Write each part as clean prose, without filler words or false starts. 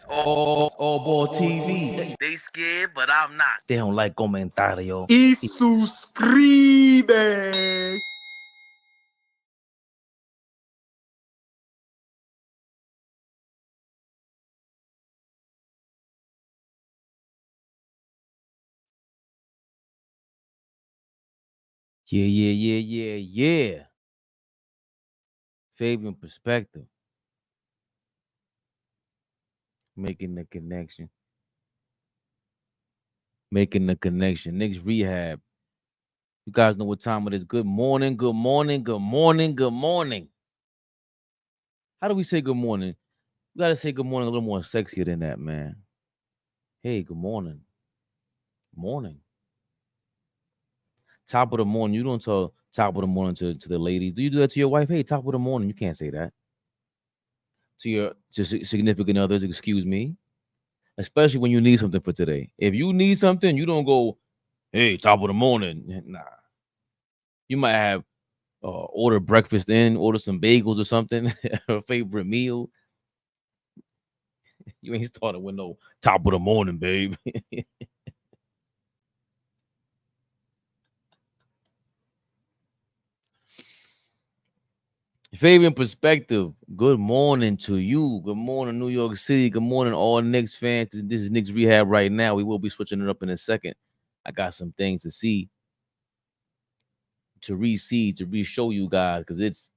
AllBall TV. They scared, but I'm not. They don't like comentario. Y suscribe. Yeah. Fabian perspective. Making the connection. Knicks Rehab. You guys know what time it is. Good morning. How do we say good morning? You gotta say good morning a little more sexier than that, man. Hey, good morning. Morning. Top of the morning. You don't tell top of the morning to the ladies. Do you do that to your wife? Hey, top of the morning. You can't say that. To your significant others, excuse me. Especially when you need something for today. If you need something, you don't go, hey, top of the morning. Nah. You might have order breakfast in, order some bagels or something, her favorite meal. You ain't starting with no top of the morning, babe. Fabian perspective. Good morning to you. Good morning, New York City. Good morning, all Knicks fans. This is Knicks Rehab right now. We will be switching it up in a second. I got some things to see, to re-see, to re-show you guys, because it's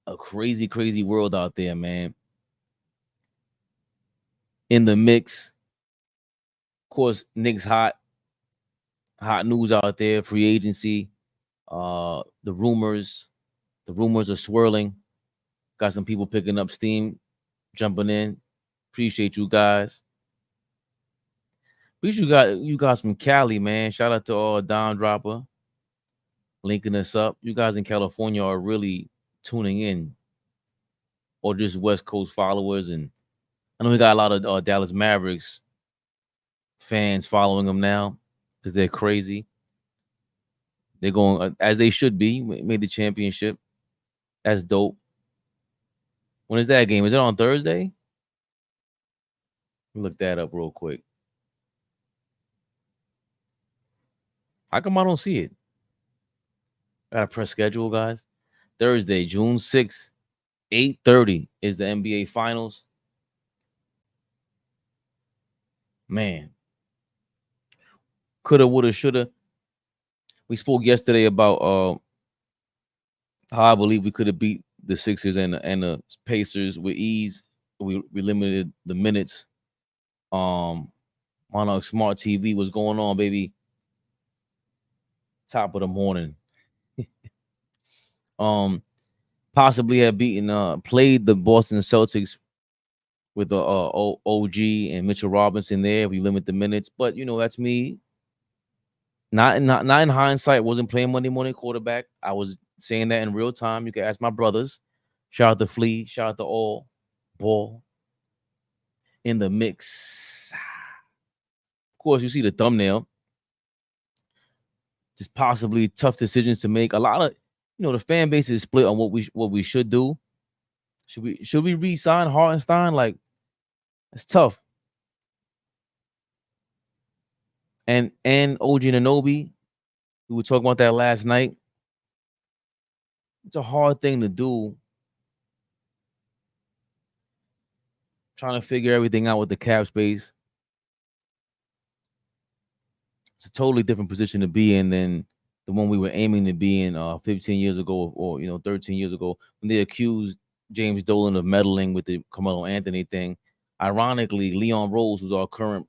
a crazy world out there, man. In the mix. Of course, Knicks hot news out there, free agency. The rumors are swirling. Got some people picking up steam, jumping in. Appreciate you guys. Appreciate you guys from Cali, man. Shout out to Don Dropper linking us up. You guys in California are really tuning in, or just West Coast followers. And I know we got a lot of Dallas Mavericks fans following them now because they're crazy. They're going as they should be. Made the championship. That's dope. When is that game? Is it on Thursday? Look that up real quick. How come I don't see it? Gotta press schedule, guys. Thursday, June 6th, 8:30 is the NBA Finals. Man. Coulda, woulda, shoulda. We spoke yesterday about how I believe we could have beat the Sixers and the Pacers with ease. We limited the minutes. On our smart TV, what's going on, baby? Top of the morning. Possibly have played the Boston Celtics with the OG and Mitchell Robinson there. If we limit the minutes, but that's me. Not in hindsight. Wasn't playing Monday morning quarterback. I was saying that in real time. You can ask my brothers. Shout out to Flea. Shout out to all ball in the mix. Of course, you see the thumbnail. Just possibly tough decisions to make. A lot of the fan base is split on what we should do. Should we re-sign Hartenstein? Like, it's tough. And OG Anunoby, we were talking about that last night. It's a hard thing to do. Trying to figure everything out with the cap space. It's a totally different position to be in than the one we were aiming to be in 15 years ago or 13 years ago when they accused James Dolan of meddling with the Carmelo Anthony thing. Ironically, Leon Rose, who's our current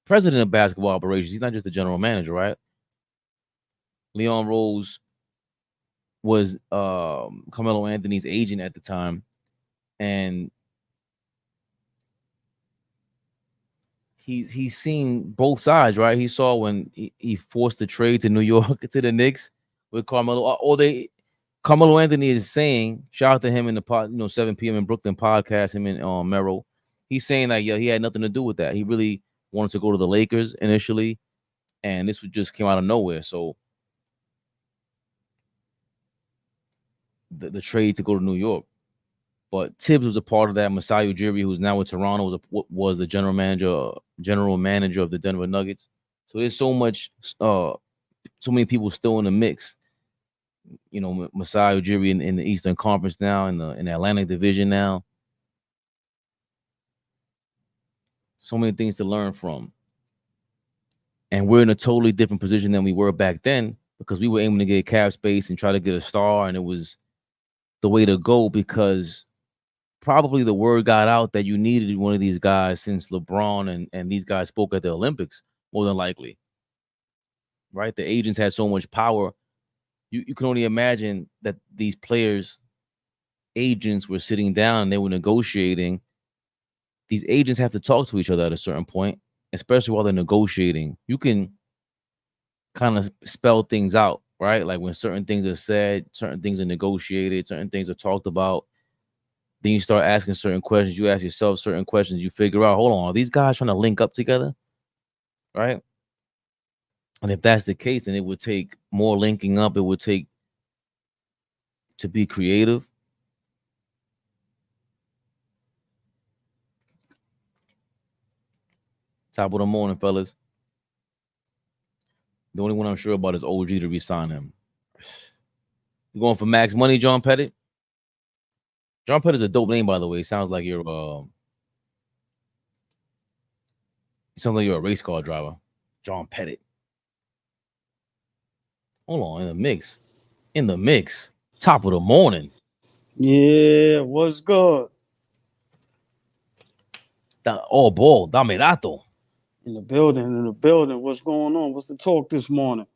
president of basketball operations, he's not just the general manager, right? Leon Rose was Carmelo Anthony's agent at the time, and he's seen both sides, right? He saw when he forced the trade to New York to the Knicks with Carmelo. Carmelo Anthony is saying, shout out to him in the 7 p.m. in Brooklyn podcast, him and Merrill. He's saying that he had nothing to do with that. He really wanted to go to the Lakers initially, and this just came out of nowhere. So the trade to go to New York. But Tibbs was a part of that. Masai Ujiri, who's now with Toronto, was the general manager of the Denver Nuggets. So there's so many people still in the mix. You know, Masai Ujiri in the Eastern Conference now, in the Atlantic Division now. So many things to learn from. And we're in a totally different position than we were back then because we were aiming to get cap space and try to get a star, and it was the way to go because probably the word got out that you needed one of these guys since LeBron and these guys spoke at the Olympics, more than likely. Right? The agents had so much power. You can only imagine that these players' agents were sitting down and they were negotiating. These agents have to talk to each other at a certain point, especially while they're negotiating. You can kind of spell things out, right? Like when certain things are said, certain things are negotiated, certain things are talked about. Then you start asking certain questions. You ask yourself certain questions. You figure out, hold on, are these guys trying to link up together? Right? And if that's the case, then it would take more linking up. It would take to be creative. Top of the morning, fellas. The only one I'm sure about is OG to re-sign him. You going for max money, John Pettit? John Pettit is a dope name, by the way. It sounds like you're a race car driver. John Pettit. Hold on, in the mix. In the mix. Top of the morning. Yeah, what's good? AllBall, Damerato. In the building. What's going on? What's the talk this morning?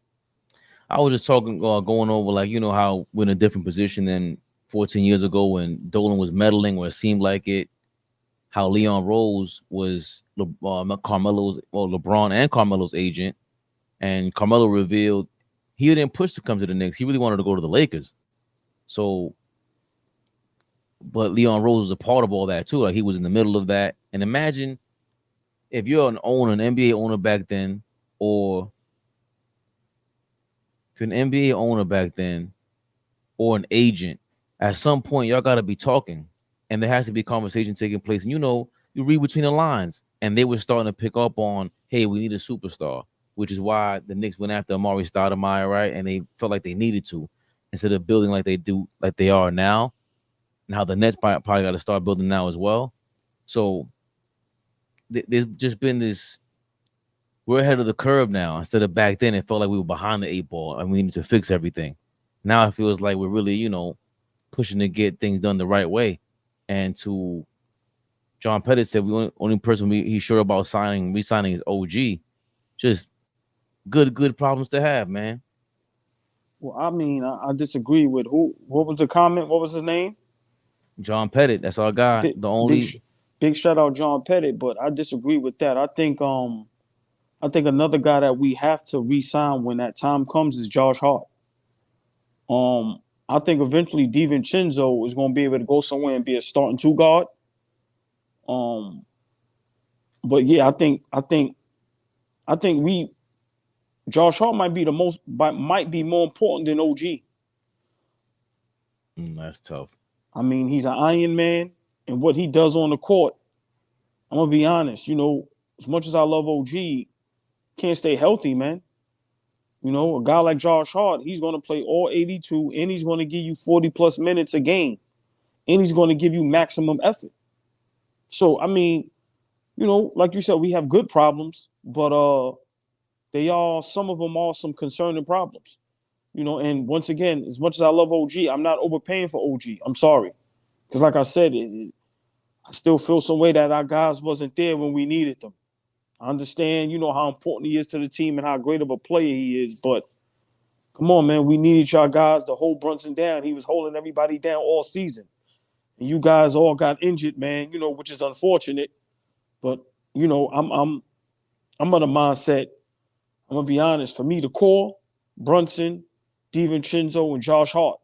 I was just talking, going over, like, you know, how we're in a different position than 14 years ago when Dolan was meddling, or it seemed like it. How Leon Rose was LeBron and Carmelo's agent, and Carmelo revealed he didn't push to come to the Knicks. He really wanted to go to the Lakers. So, but Leon Rose was a part of all that too. Like he was in the middle of that. And imagine if you're an NBA owner back then, or if you're an NBA owner back then, or an agent, at some point y'all got to be talking, and there has to be conversation taking place. And you read between the lines, and they were starting to pick up on, hey, we need a superstar, which is why the Knicks went after Amari Stoudemire, right? And they felt like they needed to, instead of building like they are now, and how the Nets probably got to start building now as well. So there's just been this. We're ahead of the curve now. Instead of back then, it felt like we were behind the 8 ball and we needed to fix everything. Now it feels like we're really, pushing to get things done the right way. And to John Pettit said, the only person he's sure about re-signing is OG. Just good problems to have, man. Well, I mean, I disagree with who. What was the comment? What was his name? John Pettit. That's our guy. Big shout out John Pettit, but I disagree with that. I think another guy that we have to re-sign when that time comes is Josh Hart. I think eventually DiVincenzo is going to be able to go somewhere and be a starting 2 guard. But yeah, I think Josh Hart might be more important than OG. That's tough. I mean, he's an Iron Man, and what he does on the court, I'm gonna be honest. As much as I love OG, can't stay healthy, man. A guy like Josh Hart, he's going to play all 82, and he's going to give you 40-plus minutes a game, and he's going to give you maximum effort. So, I mean, like you said, we have good problems, but some of them are some concerning problems. And once again, as much as I love OG, I'm not overpaying for OG. I'm sorry. Because like I said, I still feel some way that our guys wasn't there when we needed them. I understand, how important he is to the team and how great of a player he is, but come on, man, we needed y'all guys to hold Brunson down. He was holding everybody down all season. And you guys all got injured, man, which is unfortunate. But, I'm of the mindset, I'm going to be honest, for me, the core, Brunson, DiVincenzo, and Josh Hart.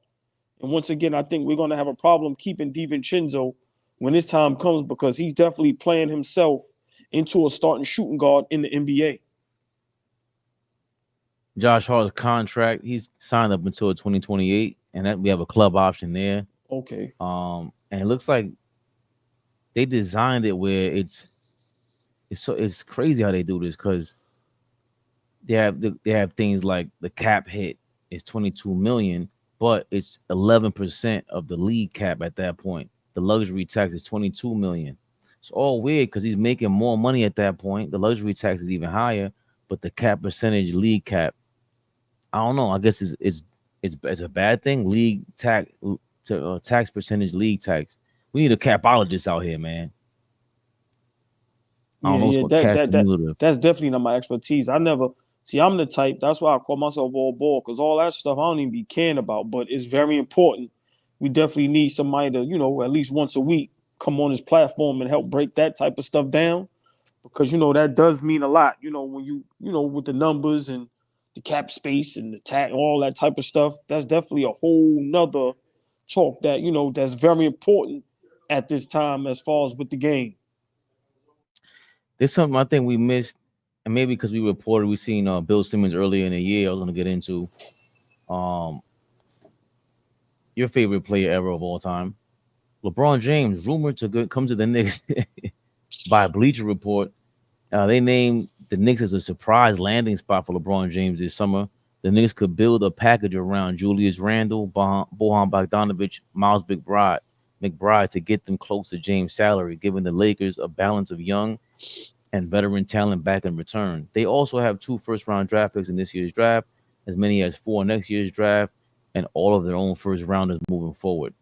And once again, I think we're going to have a problem keeping DiVincenzo when his time comes because he's definitely playing himself into a starting shooting guard in the NBA. Josh Hart's contract, he's signed up until 2028, and that we have a club option there. Okay. and it looks like they designed it where it's crazy how they do this because they have things like the cap hit is 22 million, but it's 11% of the league cap at that point. The luxury tax is 22 million. It's all weird because he's making more money at that point. The luxury tax is even higher, but the cap percentage, league cap, I don't know. I guess it's a bad thing. League tax to tax percentage, league tax. We need a capologist out here, man. I don't know what's gonna catch the mule. That's definitely not my expertise. I never see. I'm the type. That's why I call myself all ball because all that stuff I don't even be caring about. But it's very important. We definitely need somebody to, at least once a week come on this platform and help break that type of stuff down because that does mean a lot. When with the numbers and the cap space and the tax, all that type of stuff. That's definitely a whole nother talk that that's very important at this time as far as with the game. There's something I think we missed, and maybe because we seen Bill Simmons earlier in the year. I was gonna get into your favorite player ever of all time, LeBron James, rumored to come to the Knicks by a Bleacher Report. They named the Knicks as a surprise landing spot for LeBron James this summer. The Knicks could build a package around Julius Randle, Bojan Bogdanovic, Miles McBride to get them close to James' salary, giving the Lakers a balance of young and veteran talent back in return. They also have 2 first-round draft picks in this year's draft, as many as 4 next year's draft, and all of their own first-rounders moving forward.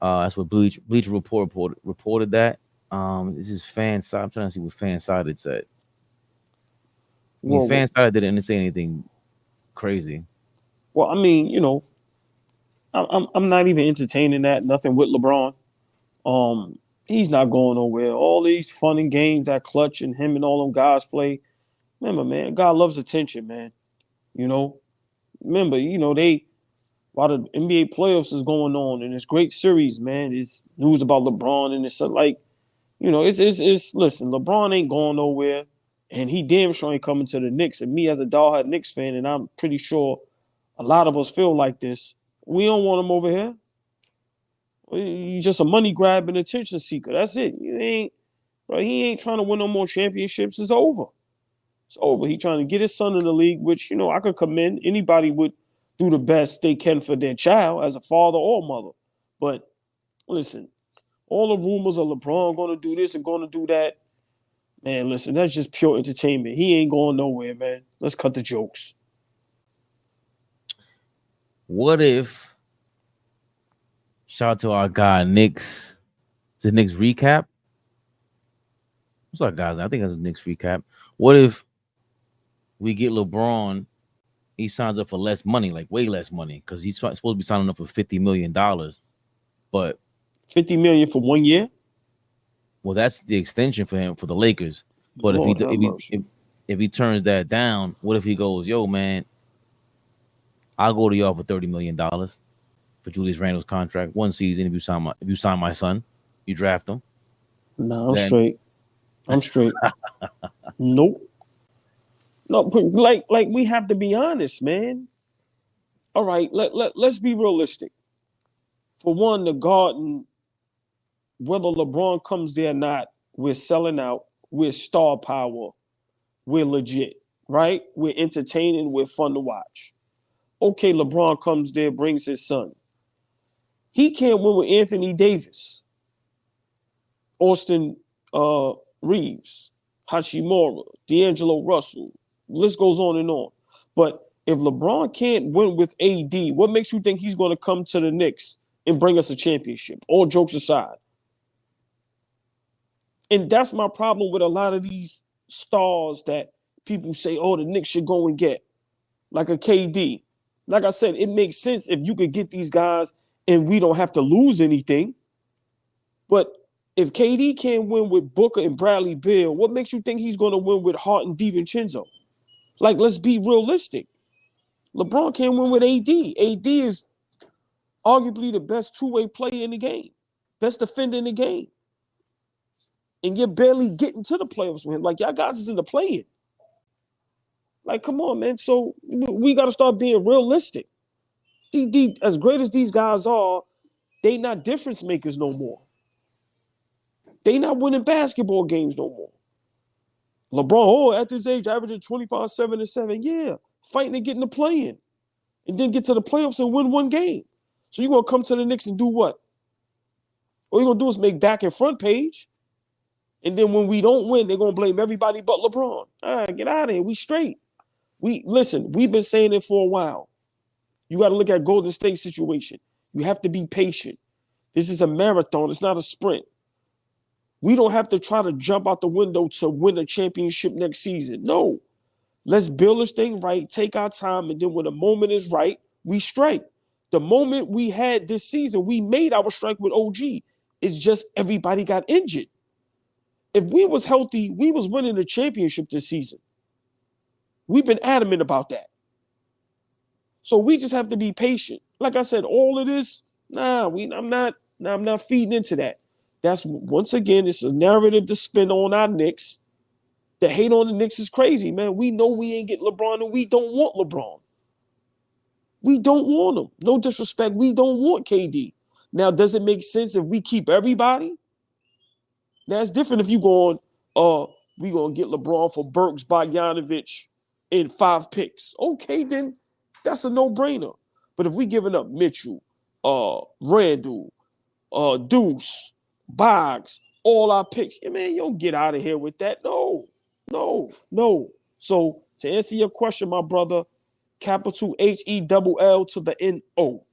That's what Bleacher Report reported that. This is FanSided. I'm trying to see what FanSided said. FanSided didn't say anything crazy. Well, I mean, I'm not even entertaining that. Nothing with LeBron. He's not going nowhere. All these fun and games that Clutch and him and all them guys play. Remember, man, God loves attention, man. Remember, while the NBA playoffs is going on and it's great series, man, it's news about LeBron and it's like, listen, LeBron ain't going nowhere and he damn sure ain't coming to the Knicks. And me as a diehard Knicks fan, and I'm pretty sure a lot of us feel like this, we don't want him over here. He's just a money grab and attention seeker. That's it. He ain't trying to win no more championships. It's over. It's over. He trying to get his son in the league, which, I could commend. Anybody would do the best they can for their child as a father or mother. But listen, all the rumors of LeBron going to do this and going to do that, man, listen, that's just pure entertainment. He ain't going nowhere, man. Let's cut the jokes. What if, shout out to our guy, Knicks, is it Knicks Recap? What's up, guys? I think it's a Knicks Recap. What if we get LeBron, he signs up for less money, like way less money, because he's supposed to be signing up for $50 million. But $50 million for 1 year? Well, that's the extension for him for the Lakers. But if he turns that down, what if he goes, yo, man, I'll go to y'all for $30 million for Julius Randle's contract, 1 season. If you sign my son, you draft him. No, I'm straight. Nope. No, but like we have to be honest, man. All right, let's be realistic. For one, the Garden, whether LeBron comes there or not, we're selling out. We're star power. We're legit, right? We're entertaining. We're fun to watch. Okay, LeBron comes there, brings his son. He can't win with Anthony Davis, Austin Reeves, Hachimura, D'Angelo Russell. List goes on and on. But if LeBron can't win with AD, what makes you think he's going to come to the Knicks and bring us a championship? All jokes aside. And that's my problem with a lot of these stars that people say, oh, the Knicks should go and get. Like a KD. Like I said, it makes sense if you could get these guys and we don't have to lose anything. But if KD can't win with Booker and Bradley Beal, what makes you think he's going to win with Hart and DiVincenzo? Like, let's be realistic. LeBron can't win with AD. AD is arguably the best two-way player in the game, best defender in the game. And you're barely getting to the playoffs with him. Like, y'all guys is in the play-in. Like, come on, man. So we got to start being realistic. As great as these guys are, They not difference makers no more. They not winning basketball games no more. LeBron, at this age, averaging 25, 7, and 7. Yeah, fighting to get in the play-in. And then get to the playoffs and win one game. So you're going to come to the Knicks and do what? All you're going to do is make back and front page. And then when we don't win, they're going to blame everybody but LeBron. Get out of here. We straight. Listen, we've been saying it for a while. You got to look at Golden State situation. You have to be patient. This is a marathon. It's not a sprint. We don't have to try to jump out the window to win a championship next season. No. Let's build this thing right, take our time, and then when the moment is right, we strike. The moment we had this season, we made our strike with OG. It's just everybody got injured. If we was healthy, we was winning the championship this season. We've been adamant about that. So we just have to be patient. Like I said, all of this, I'm not feeding into that. That's, once again, it's a narrative to spin on our Knicks. The hate on the Knicks is crazy, man. We know we ain't get LeBron, and we don't want LeBron. We don't want him. No disrespect. We don't want KD. Now, does it make sense if we keep everybody? Now, it's different if you going, we going to get LeBron for Burks, Bogdanovich, and 5 picks. Okay, then that's a no-brainer. But if we giving up Mitchell, Randall, Deuce, Boggs, all our picks, yeah, man, you don't get out of here with that. No. So to answer your question, my brother, capital HELL to the NO.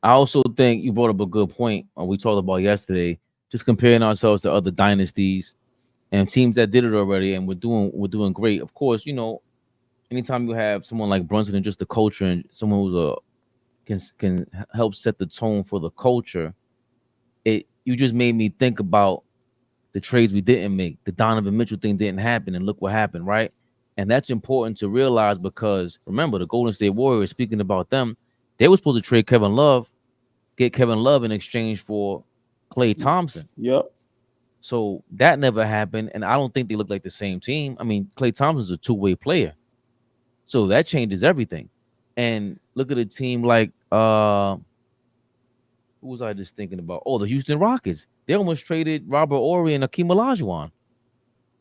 I also think you brought up a good point. We talked about yesterday, just comparing ourselves to other dynasties and teams that did it already, and we're doing great. Of course, you know, anytime you have someone like Brunson and just the culture, and someone who's can help set the tone for the culture, you just made me think about the trades we didn't make. The Donovan Mitchell thing didn't happen, and look what happened, right? And that's important to realize, because remember, the Golden State Warriors, speaking about them, they were supposed to trade Kevin Love, get Kevin Love in exchange for Klay Thompson. Yep. So that never happened, and I don't think they look like the same team. I mean, Klay Thompson's a two-way player, so that changes everything. And look at a team like who was I just thinking about? Oh, the Houston Rockets. They almost traded Robert Horry and Akeem Olajuwon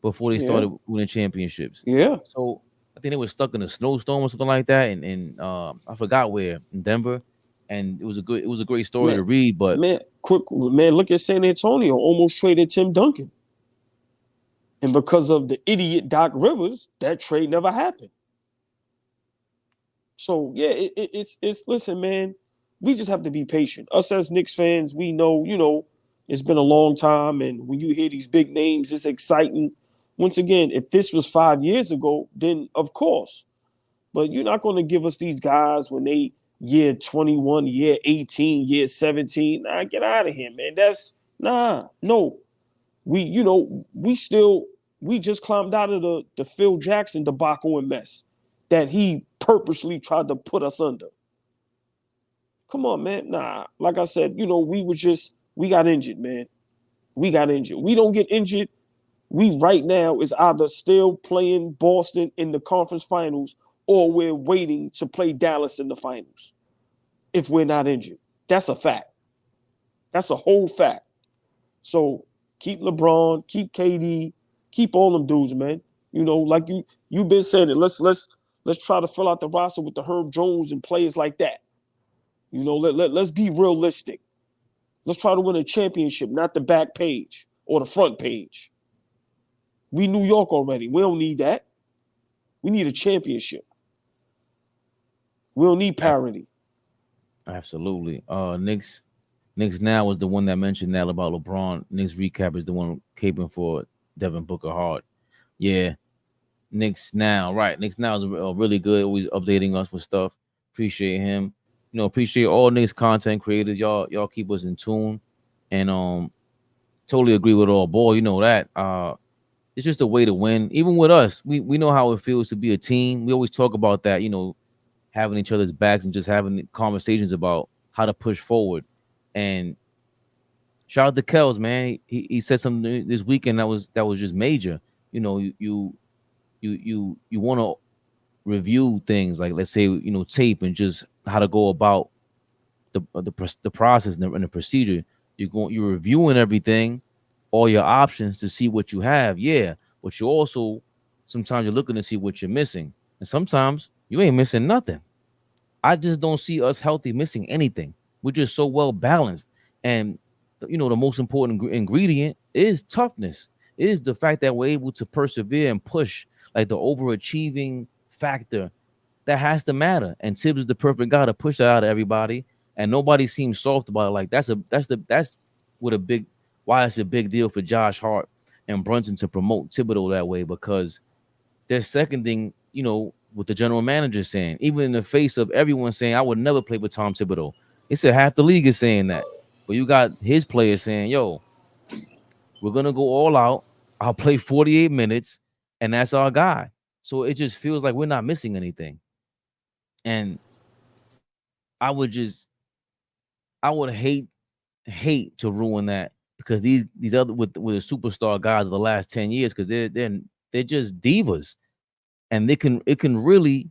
before they started winning championships. Yeah. So I think they were stuck in a snowstorm or something like that, and I forgot where, in Denver. And it was a great story to read. But look at San Antonio, almost traded Tim Duncan. And because of the idiot Doc Rivers, that trade never happened. So yeah, it's listen, man, we just have to be patient. Us as Knicks fans, we know, you know, it's been a long time, and when you hear these big names, it's exciting. Once again, if this was 5 years ago, then of course. But you're not going to give us these guys when they year 21, year 18, year 17. Nah, get out of here, man. No. We just climbed out of the Phil Jackson debacle and mess that he purposely tried to put us under. Come on, man. Nah, like I said, you know, we got injured, man. We got injured. We don't get injured. We right now is either still playing Boston in the conference finals, or we're waiting to play Dallas in the finals if we're not injured. That's a fact. That's a whole fact. So keep LeBron, keep KD, keep all them dudes, man. You know, like you've been saying it. Let's try to fill out the roster with the Herb Jones and players like that. You know, let's be realistic. Let's try to win a championship, not the back page or the front page. We New York already. We don't need that. We need a championship. We don't need parity. Absolutely. Knicks Now is the one that mentioned that about LeBron. Knicks Recap is the one caping for Devin Booker hard. Yeah. Knicks Now, right. Knicks Now is really good, always updating us with stuff. Appreciate him. You know, appreciate all Knicks content creators. Y'all keep us in tune. And totally agree with AllBall. You know that. It's just a way to win. Even with us, we know how it feels to be a team. We always talk about that, you know, having each other's backs and just having conversations about how to push forward. And shout out to Kels, man. He said something this weekend that was just major. You know, you want to review things like, let's say, you know, tape, and just how to go about the process and the procedure. You're reviewing everything, all your options to see what you have. Yeah, but you also sometimes you're looking to see what you're missing, and sometimes you ain't missing nothing. I just don't see us healthy missing anything. We're just so well balanced, and the most important ingredient is toughness. It is the fact that we're able to persevere and push, like the overachieving factor that has to matter. And Tibbs is the perfect guy to push that out of everybody. And nobody seems soft about it. Like that's what a big why it's a big deal for Josh Hart and Brunson to promote Thibodeau that way, because they're seconding, what the general manager is saying, even in the face of everyone saying I would never play with Tom Thibodeau. He said half the league is saying that. But you got his players saying, yo, we're gonna go all out. I'll play 48 minutes, and that's our guy. So it just feels like we're not missing anything. And I would hate to ruin that, because these other with the superstar guys of the last 10 years, because they're just divas, and it could really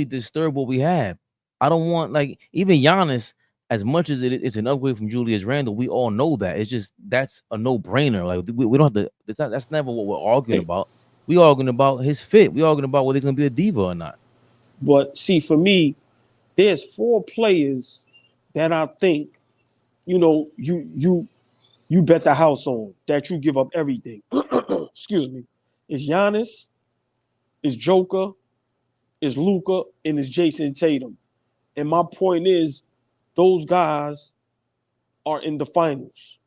disturb what we have. I don't want, like, even Giannis, as much as it's an upgrade from Julius Randle, we all know that. It's just that's a no-brainer. Like we don't have to, that's never what we're arguing about. We arguing about his fit. We arguing about whether he's gonna be a diva or not. But see, for me, there's 4 players that I think, you bet the house on, that you give up everything. Excuse me. It's Giannis, it's Joker, it's Luka, and it's Jason Tatum. And my point is, those guys are in the finals.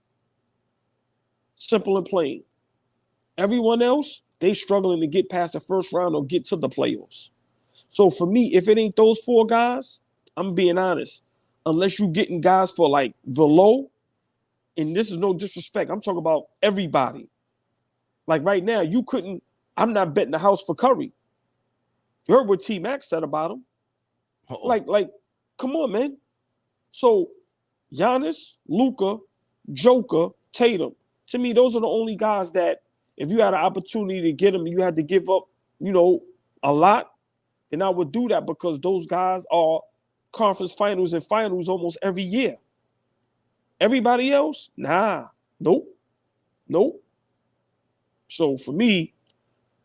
Simple and plain. Everyone else, they struggling to get past the first round or get to the playoffs. So for me, if it ain't those 4 guys, I'm being honest, unless you getting guys for like the low, and this is no disrespect, I'm talking about everybody. Like right now, I'm not betting the house for Curry. You heard what T-Mac said about him. Uh-oh. Like, come on, man. So Giannis, Luka, Joker, Tatum. To me, those are the only guys that if you had an opportunity to get them, you had to give up, a lot, then I would do that, because those guys are conference finals and finals almost every year. Everybody else, nah, nope. So for me,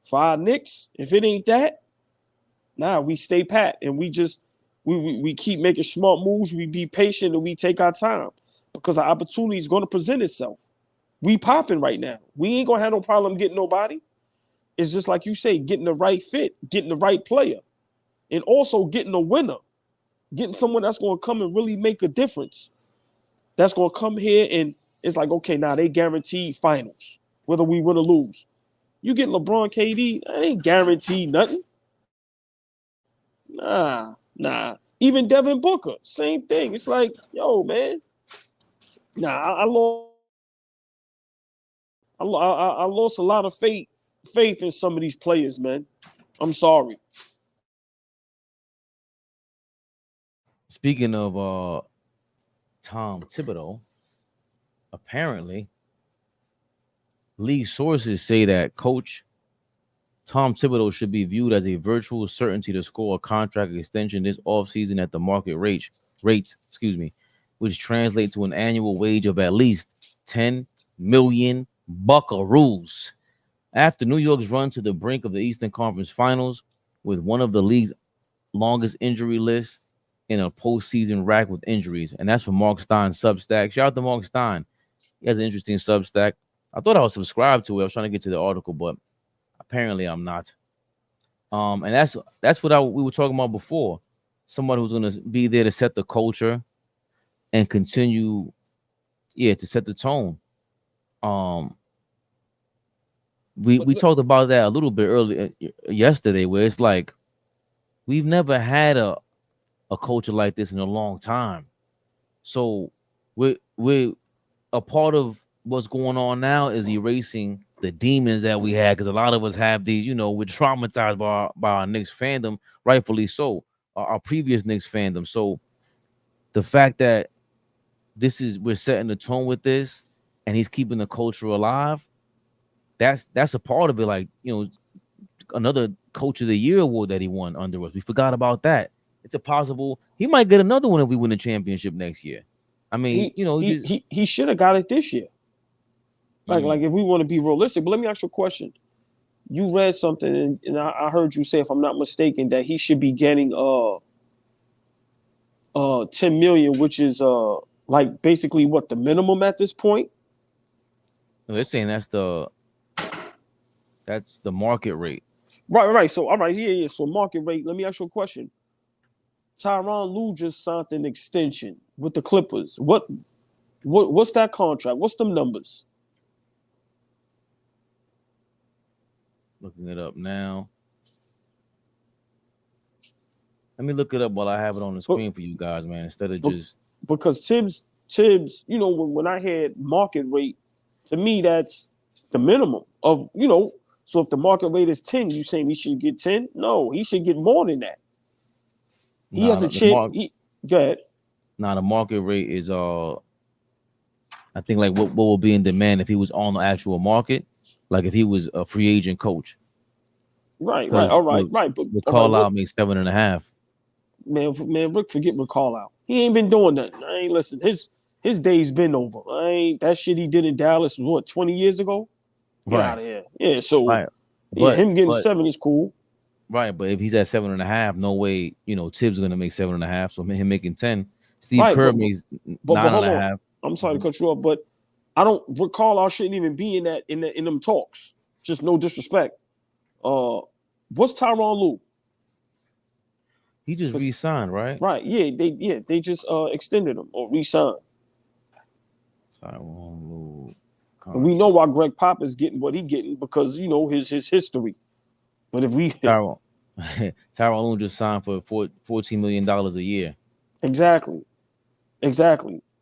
for our Knicks, if it ain't that, we stay pat, and we keep making smart moves. We be patient, and we take our time, because our opportunity is going to present itself. We popping right now. We ain't gonna have no problem getting nobody. It's just like you say, getting the right fit, getting the right player, and also getting a winner, getting someone that's going to come and really make a difference. That's going to come here and it's like, okay, now they guaranteed finals, whether we win or lose. You get LeBron, KD, I ain't guaranteed nothing. Nah. Even Devin Booker, same thing. It's like, yo, man. I lost a lot of faith in some of these players, man. I'm sorry. Speaking of Tom Thibodeau, apparently league sources say that Coach Tom Thibodeau should be viewed as a virtual certainty to score a contract extension this offseason at the market rate, which translates to an annual wage of at least 10 million buckaroos. After New York's run to the brink of the Eastern Conference Finals with one of the league's longest injury lists in a postseason rack with injuries. And that's from Mark Stein's Substack. Shout out to Mark Stein. He has an interesting Substack. I thought I was subscribed to it. I was trying to get to the article, but apparently I'm not. And that's what we were talking about before. Someone who's going to be there to set the culture and continue, to set the tone. We talked about that a little bit earlier yesterday, where it's like we've never had a culture like this in a long time. So we're a part of what's going on now is erasing the demons that we had, because a lot of us have these, we're traumatized by our Knicks fandom, rightfully so, our previous Knicks fandom. So the fact that we're setting the tone with this, and he's keeping the culture alive, that's a part of it. Like, another Coach of the Year award that he won under us. We forgot about that. it's a possible he might get another one if we win the championship next year. I mean, He should have got it this year. Like if we want to be realistic. But let me ask you a question. You read something, and I heard you say, if I'm not mistaken, that he should be getting 10 million, which is like basically what the minimum at this point. they're saying that's the market rate. Right. So all right, yeah. So market rate. Let me ask you a question. Tyronn Lue just signed an extension with the Clippers. What's that contract? What's them numbers? Looking it up now. Let me look it up while I have it on the screen for you guys, man. Instead of just because Tibbs, when I had market rate, to me that's the minimum of So if the market rate is 10, you saying he should get 10? No, he should get more than that. He has a chance. Go ahead. Now the market rate is I think like what will be in demand if he was on the actual market, like if he was a free agent coach. Right. All right. But Carlisle makes 7.5. Man, Rick, forget Rick Carlisle. He ain't been doing nothing. I ain't listen. His day's been over. That shit he did in Dallas was what 20 years ago. Get out of here. Yeah. So him getting 7 is cool. Right, but if he's at 7.5, no way, Tibbs gonna make 7.5. So him making 10, Steve Kerr makes 9.5. I'm sorry to cut you off, but I don't recall I shouldn't even be in them talks. Just no disrespect. What's Tyronn Lue? He just re-signed, right? Right. Yeah, they just extended him or re-signed. Tyronn Lue. And we know why Greg Pop is getting what he getting because his history. But if we Tyronn Lue just signed for $14 million a year. Exactly.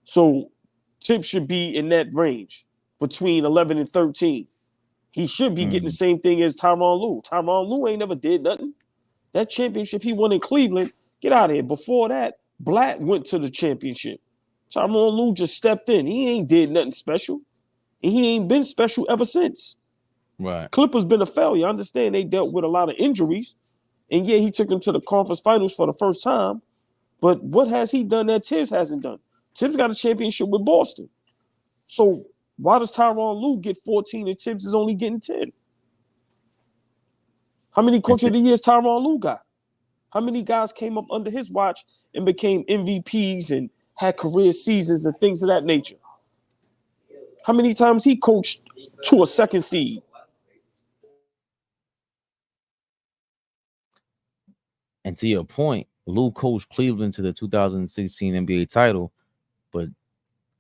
So Tibbs should be in that range between 11 and 13. He should be getting the same thing as Tyronn Lue. Tyronn Lue ain't never did nothing. That championship he won in Cleveland, get out of here. Before that, Blatt went to the championship. Tyronn Lue just stepped in. He ain't did nothing special. And he ain't been special ever since. Right. Clippers been a failure. I understand they dealt with a lot of injuries. And yeah, he took them to the conference finals for the first time. But what has he done that Tibbs hasn't done? Tibbs got a championship with Boston. So why does Tyronn Lue get 14 and Tibbs is only getting 10? How many Coach of the Years Tyronn Lue got? How many guys came up under his watch and became MVPs and had career seasons and things of that nature? How many times he coached to a second seed? And to your point, Lue coached Cleveland to the 2016 NBA title, but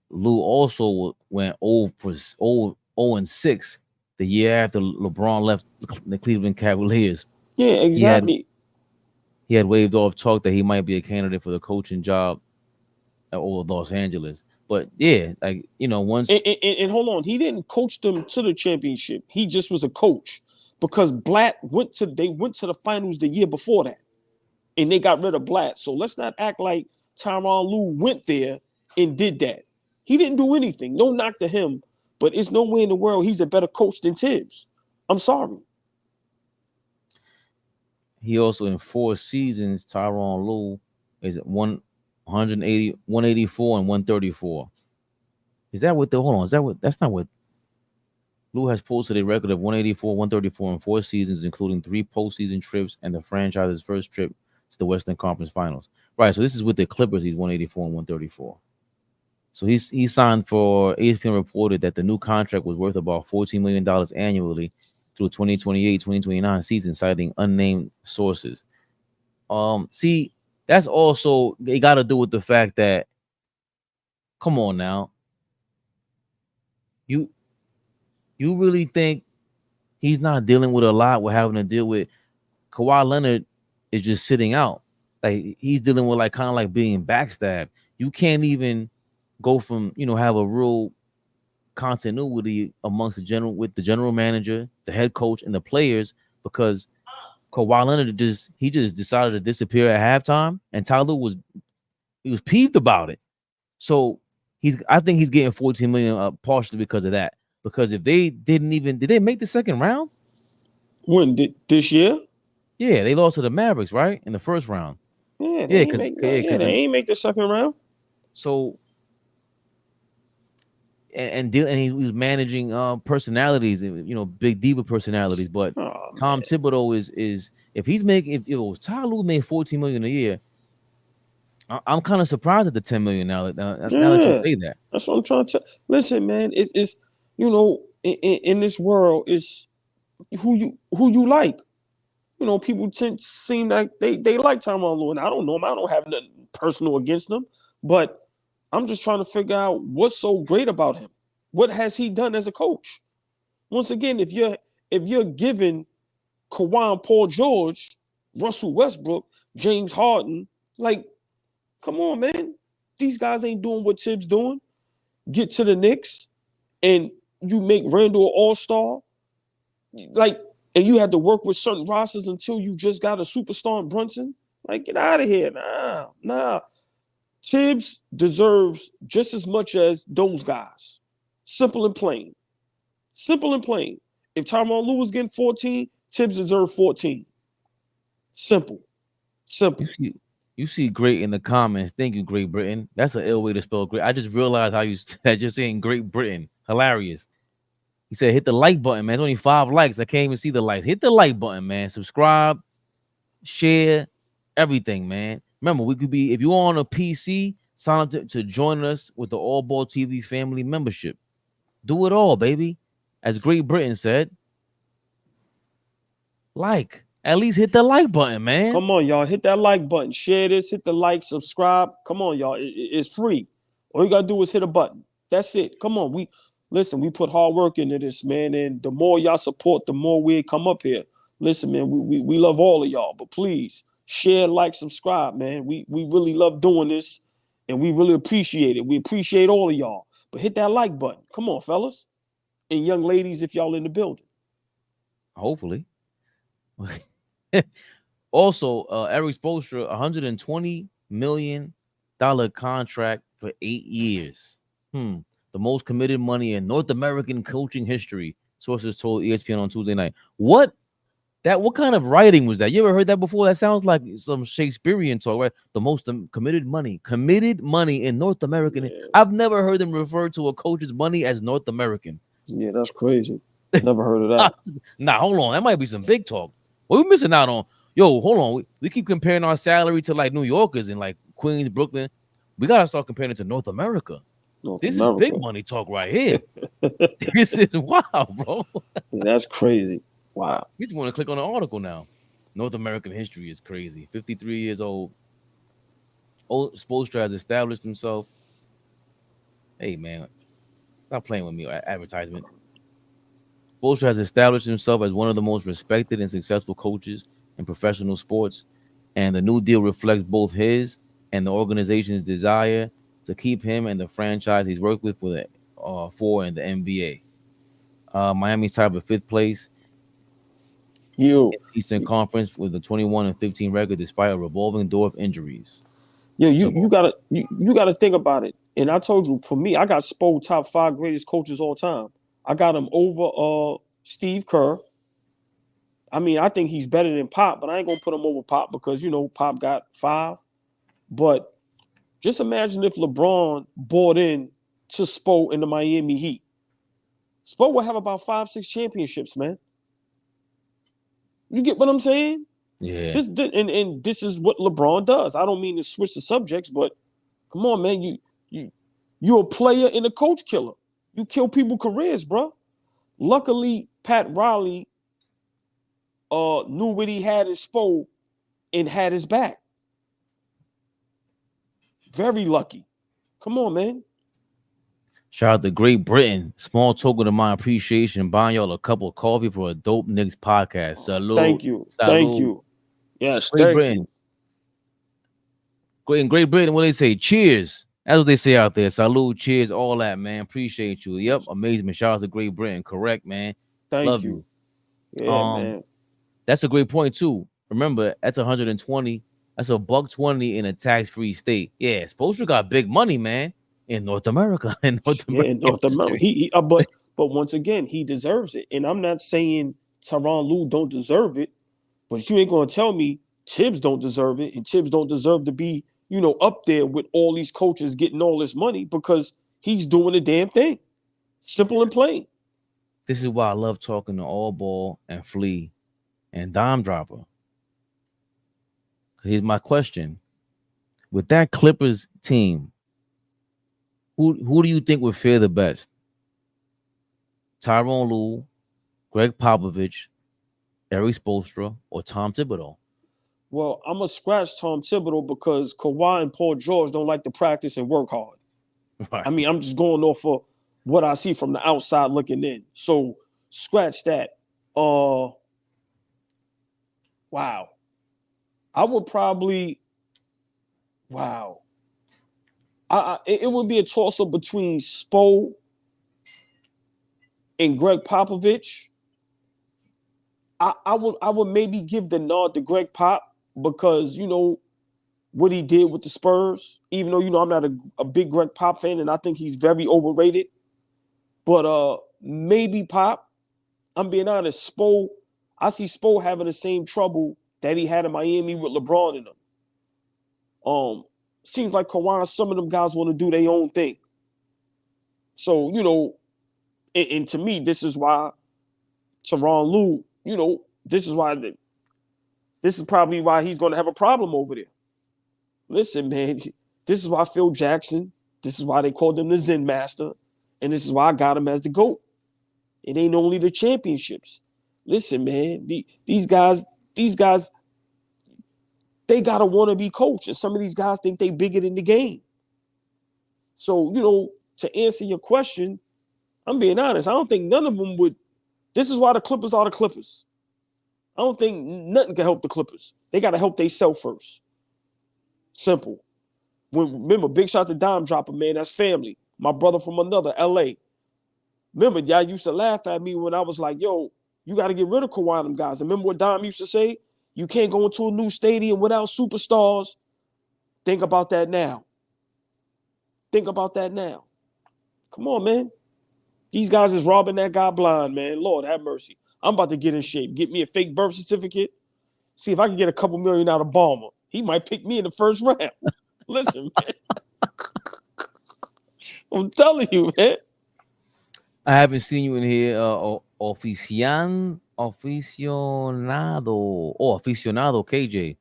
Lue also went 0-6 the year after LeBron left the Cleveland Cavaliers. Yeah, exactly. He had waved off talk that he might be a candidate for the coaching job at Los Angeles. But yeah, once and hold on, he didn't coach them to the championship. He just was a coach because Blatt went to the finals the year before that, and they got rid of Blatt. So let's not act like Tyronn Lue went there and did that. He didn't do anything. No knock to him, but it's no way in the world he's a better coach than Tibbs. I'm sorry. He also in 4 seasons, Tyronn Lue is at 180, 184, and 134. Is that what that's not what Lue has posted a record of 184, 134 in 4 seasons, including 3 postseason trips and the franchise's first trip to the Western Conference Finals. Right. So this is with the Clippers. He's 184 and 134. So he signed for ESPN reported that the new contract was worth about $14 million annually through 2028-2029 season, citing unnamed sources. See, that's also they got to do with the fact that, come on now, you really think he's not dealing with a lot with having to deal with Kawhi Leonard is just sitting out. Like he's dealing with like kind of like being backstabbed. You can't even go from have a real continuity amongst the general manager, the head coach, and the players because Kawhi Leonard just decided to disappear at halftime, and Tyler was peeved about it. So I think he's getting $14 million partially because of that. Because if they did they make the second round? When did this year? Yeah, they lost to the Mavericks, right? In the first round. Yeah, they Yeah, ain't make they ain't make the second round. So and he was managing personalities, big diva personalities. But Oh Tom man. Thibodeau is if he's making if it was Ty Lue made 14 million a year, I'm kind of surprised at the 10 million now that you Yeah, say that. that's what I'm trying to listen, man. It's in this world, it's who you like. People seem like they like Tyronn Lue, and I don't know him. I don't have nothing personal against him, but I'm just trying to figure out what's so great about him. What has he done as a coach? Once again, if you're giving Kawhi, Paul George, Russell Westbrook, James Harden, like, come on, man. These guys ain't doing what Tibbs doing. Get to the Knicks and you make Randall an all-star. Like, and you had to work with certain rosters until you just got a superstar in Brunson. Like, get out of here. Nah. Tibbs deserves just as much as those guys. Simple and plain. Simple and plain. If Tyronn Lue was getting 14, Tibbs deserved 14. Simple. You see great in the comments. Thank you, Great Britain. That's an ill way to spell great. I just realized how you that you're saying Great Britain. Hilarious. He said, hit the like button, man. It's only 5 likes. I can't even see the likes. Hit the like button, man. Subscribe, share, everything, man. Remember, we could be, if you're on a PC, sign up to join us with the AllBall TV family membership. Do it all, baby. As Great Britain said, at least hit the like button, man. Come on, y'all. Hit that like button. Share this. Hit the like. Subscribe. Come on, y'all. It's free. All you got to do is hit a button. That's it. Come on. We put hard work into this, man. And the more y'all support, the more we come up here. Listen, man, we love all of y'all. But please, share, like, subscribe, man. We really love doing this. And we really appreciate it. We appreciate all of y'all. But hit that like button. Come on, fellas. And young ladies, if y'all in the building. Hopefully. Also, Eric Spoelstra, $120 million contract for 8 years. The most committed money in North American coaching history, sources told ESPN on Tuesday night. What kind of writing was that? You ever heard that before? That sounds like some Shakespearean talk, right? The most committed money in North American. Yeah. I've never heard them refer to a coach's money as North American. Yeah, that's crazy. Never heard of that. Nah, hold on. That might be some big talk. What we missing out on? Yo, hold on. We keep comparing our salary to like New Yorkers and like Queens, Brooklyn. We gotta start comparing it to North America. This is big money talk right here. This is wild, bro. Yeah, that's crazy. Wow. You just want to click on the article now. North American history is crazy. 53 years old. Spoelstra has established himself. Hey, man. Stop playing with me. Advertisement. Spoelstra has established himself as one of the most respected and successful coaches in professional sports, and the new deal reflects both his and the organization's desire to keep him and the franchise he's worked with for in the NBA. Miami's tied for 5th place in the Eastern Conference with a 21-15 record despite a revolving door of injuries. Yeah, you gotta think about it. And I told you, for me, I got Spo top 5 greatest coaches all time. I got him over Steve Kerr. I mean, I think he's better than Pop, but I ain't gonna put him over Pop because Pop got 5. But just imagine if LeBron bought in to Spo in the Miami Heat. Spo would have about 5-6 championships, man. You get what I'm saying? Yeah. This is what LeBron does. I don't mean to switch the subjects, but come on, man. You're a player and a coach killer. You kill people's careers, bro. Luckily, Pat Riley knew what he had in Spo and had his back. Very lucky. Come on, man. Shout out to Great Britain. Small token of my appreciation. Buying y'all a cup of coffee for a dope Knicks podcast. Salute. Thank you. Salute. Thank you. Yes, Great Britain. In Great Britain, what they say? Cheers. That's what they say out there. Salute, cheers, all that, man. Appreciate you. Yep, amazing. Shout out to Great Britain. Correct, man. Love you. Yeah, man. That's a great point too. Remember, that's 120. That's $120 in a tax-free state. Yeah, Spoelstra got big money, man, in North America. In North America. But once again, he deserves it. And I'm not saying Tyronn Lue don't deserve it, but you ain't gonna tell me Tibbs don't deserve it, and Tibbs don't deserve to be, up there with all these coaches getting all this money because he's doing the damn thing. Simple and plain. This is why I love talking to AllBall and Flea and Dime Dropper. Here's my question: with that Clippers team, who do you think would fare the best? Tyronn Lue, Greg Popovich, Eric Spoelstra, or Tom Thibodeau? Well, I'm going to scratch Tom Thibodeau because Kawhi and Paul George don't like to practice and work hard. Right. I mean, I'm just going off of what I see from the outside looking in. So scratch that. Wow. I would probably, wow. It would be a toss-up between Spo and Greg Popovich. I would maybe give the nod to Greg Pop because, what he did with the Spurs, even though, I'm not a big Greg Pop fan and I think he's very overrated. But maybe Pop. I'm being honest, Spo, I see Spo having the same trouble that he had in Miami with LeBron in them. Seems like Kawhi, some of them guys want to do their own thing. So, and to me, this is why Tyronn Lue, this is probably why he's going to have a problem over there. Listen, man, this is why Phil Jackson, this is why they called him the Zen Master, and this is why I got him as the GOAT. It ain't only the championships. Listen, man, these guys, they got to want to be coached, and some of these guys think they bigger than the game. So, to answer your question, I'm being honest, I don't think none of them would. This is why the Clippers are the Clippers. I don't think nothing can help the Clippers. They got to help themselves first. Simple. Remember, big shout to Dime Dropper, man. That's family. My brother from another, LA. Remember, y'all used to laugh at me when I was like, yo, you got to get rid of Kawhi and them guys. Remember what Dime used to say? You can't go into a new stadium without superstars. Think about that now. Think about that now. Come on, man. These guys is robbing that guy blind, man. Lord have mercy. I'm about to get in shape. Get me a fake birth certificate. See if I can get a couple million out of Ballmer. He might pick me in the first round. Listen, man. I'm telling you, man. I haven't seen you in here, aficionado KJ.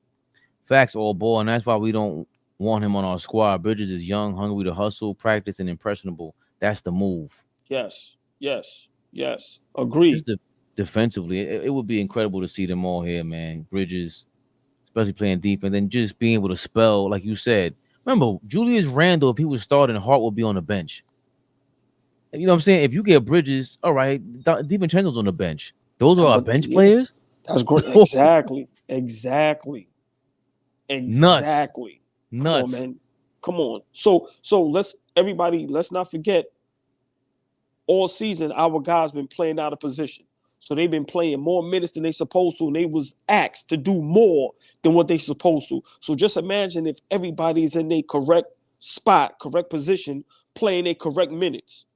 Facts, AllBall, and that's why we don't want him on our squad. Bridges is young, hungry to hustle, practice, and impressionable. That's the move. Yes. Agreed. Just defensively, it would be incredible to see them all here, man. Bridges, especially playing defense, and just being able to spell, like you said. Remember, Julius Randle, if he was starting, Hart would be on the bench. You know what I'm saying? If you get Bridges, all right, DiVincenzo's on the bench. Those are our bench players. That's great. Exactly. Nuts. Come on, man. Come on. So let's not forget. All season, our guys been playing out of position. So they've been playing more minutes than they supposed to, and they was asked to do more than what they supposed to. So just imagine if everybody's in their correct spot, correct position, playing their correct minutes,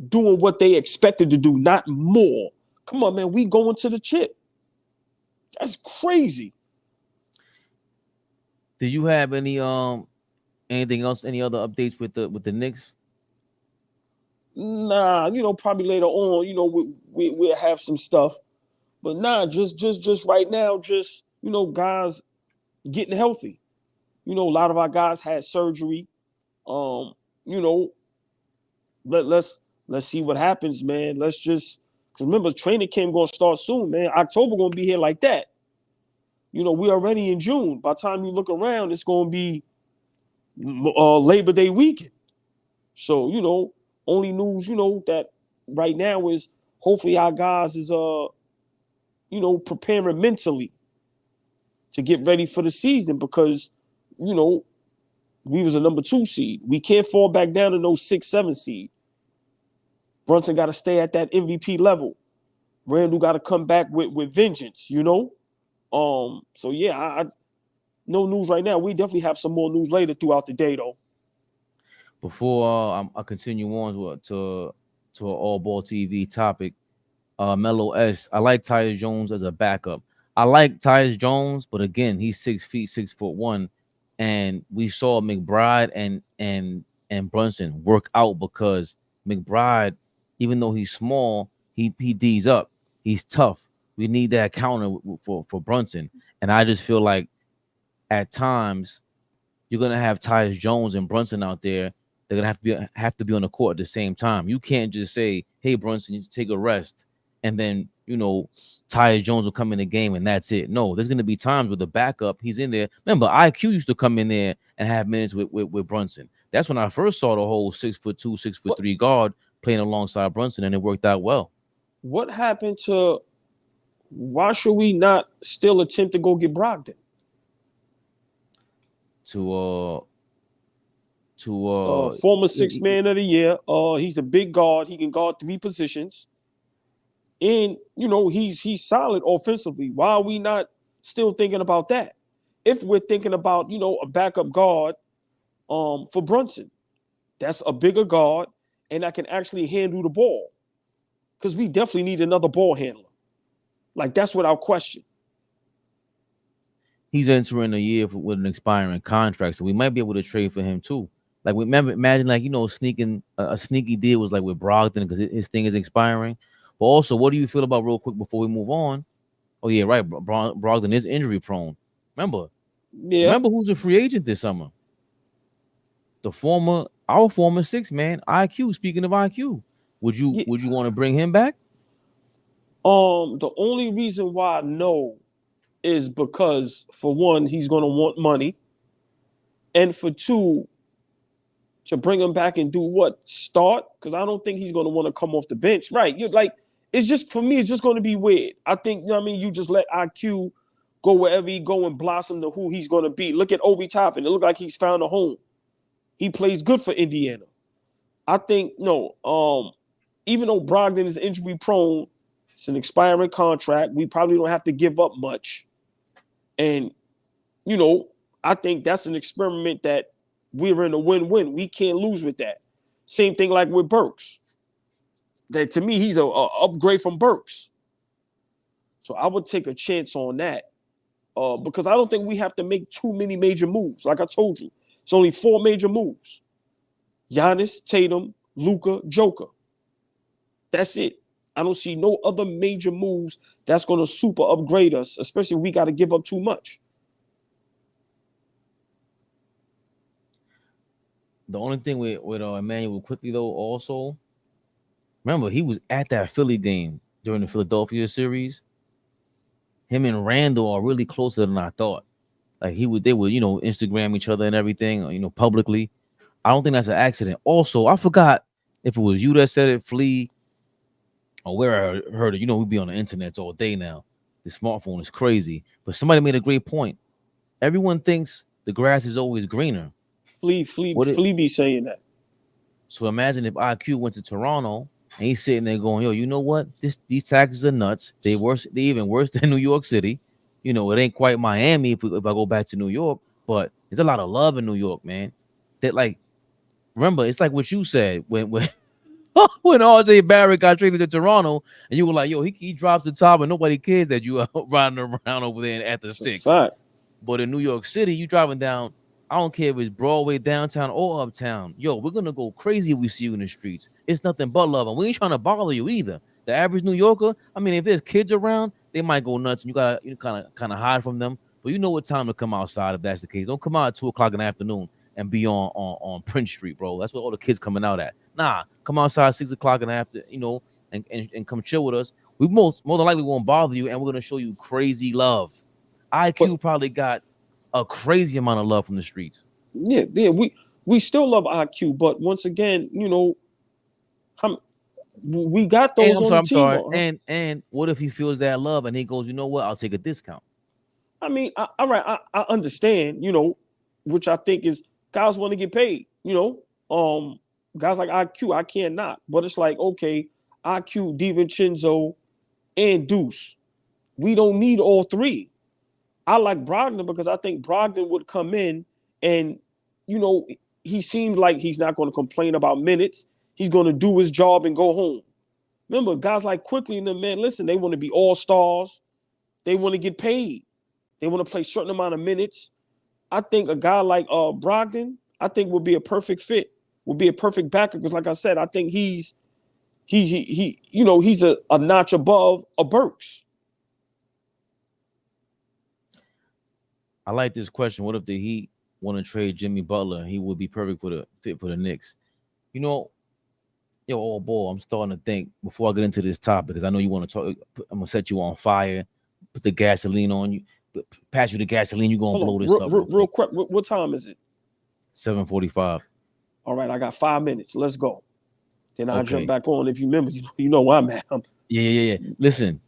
doing what they expected to do, not more. Come on, man, we going to the chip. That's crazy. Do you have any anything else? Any other updates with the Knicks? Nah, probably later on, we'll have some stuff. But nah, just right now, guys getting healthy. A lot of our guys had surgery. Let's see what happens, man. Let's just, because remember, training camp gonna start soon, man. October gonna be here like that. We already in June. By the time you look around, it's gonna be Labor Day weekend. So, only news, that right now is hopefully our guys is preparing mentally to get ready for the season because, we was a number 2 seed. We can't fall back down to no 6-7 seed. Brunson got to stay at that MVP level. Randall got to come back with vengeance, So yeah, no news right now. We definitely have some more news later throughout the day, though. Before I continue on to an AllBall TV topic, Melo S. I like Tyus Jones as a backup. I like Tyus Jones, but again, he's 6 feet, 6'1", and we saw McBride and Brunson work out because McBride, even though he's small, he D's up. He's tough. We need that counter for Brunson, and I just feel like at times you're gonna have Tyus Jones and Brunson out there. They're gonna have to be on the court at the same time. You can't just say, "Hey, Brunson, you take a rest," and then Tyus Jones will come in the game and that's it. No, there's gonna be times with the backup. He's in there. Remember, IQ used to come in there and have minutes with Brunson. That's when I first saw the whole 6'2", 6'3" guard playing alongside Brunson, and it worked out well. What happened to? Why should we not still attempt to go get Brogdon? Former sixth man of the year. He's the big guard. He can guard 3 positions, and he's solid offensively. Why are we not still thinking about that? If we're thinking about a backup guard, for Brunson, that's a bigger guard, and I can actually handle the ball, because we definitely need another ball handler. Like, that's without question. He's entering a year with an expiring contract, so we might be able to trade for him too. Like, imagine like sneaking a sneaky deal was like with Brogdon because his thing is expiring. But also, what do you feel about, real quick before we move on? Oh yeah, right. Brogdon is injury prone. Remember who's a free agent this summer? Our former 6-man, IQ. Speaking of IQ, would you want to bring him back? The only reason why no is because, for one, he's going to want money, and for two, to bring him back and do what? Start? Because I don't think he's going to want to come off the bench. Right? You're like, it's just, for me, it's just going to be weird. I think, you just let IQ go wherever he go and blossom to who he's going to be. Look at Obi Toppin. It looked like he's found a home. He plays good for Indiana. I think, even though Brogdon is injury prone, it's an expiring contract. We probably don't have to give up much. And, I think that's an experiment that we're in a win-win. We can't lose with that. Same thing like with Burks. That, to me, he's a upgrade from Burks. So I would take a chance on that, because I don't think we have to make too many major moves. Like I told you, it's only 4 major moves. Giannis, Tatum, Luka, Joker. That's it. I don't see no other major moves that's going to super upgrade us, especially if we got to give up too much. The only thing with Emmanuel quickly, though, also, remember, he was at that Philly game during the Philadelphia series. Him and Randall are really closer than I thought. Like, they would Instagram each other and everything, publicly. I don't think that's an accident. Also, I forgot if it was you that said it, Flea, or where I heard it. We be on the internet all day now. The smartphone is crazy. But somebody made a great point. Everyone thinks the grass is always greener. Flea be saying that. So imagine if IQ went to Toronto and he's sitting there going, "Yo, you know what? These taxes are nuts. They even worse than New York City. It ain't quite Miami if I go back to New York, but there's a lot of love in New York, man. That, like, remember, it's like what you said when when RJ Barrett got traded to Toronto, and you were like, yo, he drops the top and nobody cares that you are riding around over there at the 6. But in New York City, you driving down, I don't care if it's Broadway, downtown, or uptown. Yo, we're going to go crazy if we see you in the streets. It's nothing but love. And we ain't trying to bother you either. The average New Yorker, I mean, if there's kids around, they might go nuts, and you got to kind of hide from them. But you know what time to come outside if that's the case. Don't come out at 2 o'clock in the afternoon and be on Prince Street, bro. That's what all the kids coming out at. Nah, come outside 6 o'clock in the afternoon, and come chill with us. We more than likely won't bother you, and we're going to show you crazy love. IQ probably got a crazy amount of love from the streets. Yeah, we still love IQ, but once again, we got those on the team. I'm sorry. And what if he feels that love and he goes, you know what? I'll take a discount. I mean, all right, I understand, which I think is guys want to get paid, guys like IQ, I cannot. But it's like, okay, IQ, DiVincenzo, and Deuce. We don't need all three. I like Brogdon because I think Brogdon would come in and, he seems like he's not going to complain about minutes. He's going to do his job and go home. Remember, guys like Quickly and them, man, listen, they want to be all-stars. They want to get paid. They want to play a certain amount of minutes. I think a guy like Brogdon, I think would be a perfect fit. Would be a perfect backer because, like I said, I think he's a notch above a Burks. I like this question. What if the Heat want to trade Jimmy Butler? He would be perfect for the fit for the Knicks. You know, yo, boy, I'm starting to think before I get into this topic because I know you want to talk. I'm gonna set you on fire, put the gasoline on you, pass you the gasoline. You gonna blow this up real quick. What time is it? 7:45. All right, I got 5 minutes. Let's go. Then I'll jump back on if you remember. You know where I'm at. Yeah. Listen,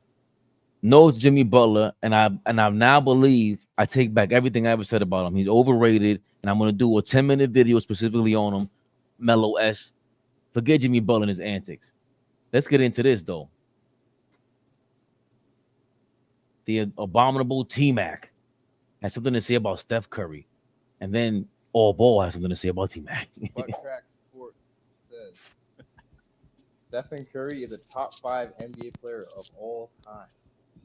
no, it's Jimmy Butler, and I now believe I take back everything I ever said about him. He's overrated, and I'm gonna do a 10-minute video specifically on him. Mellow S. Forget Jimmy Butler and his antics. Let's get into this though. The abominable T-Mac has something to say about Steph Curry, and then AllBall has something to say about T-Mac. Buttcrack Sports says Stephen Curry is a top 5 NBA player of all time.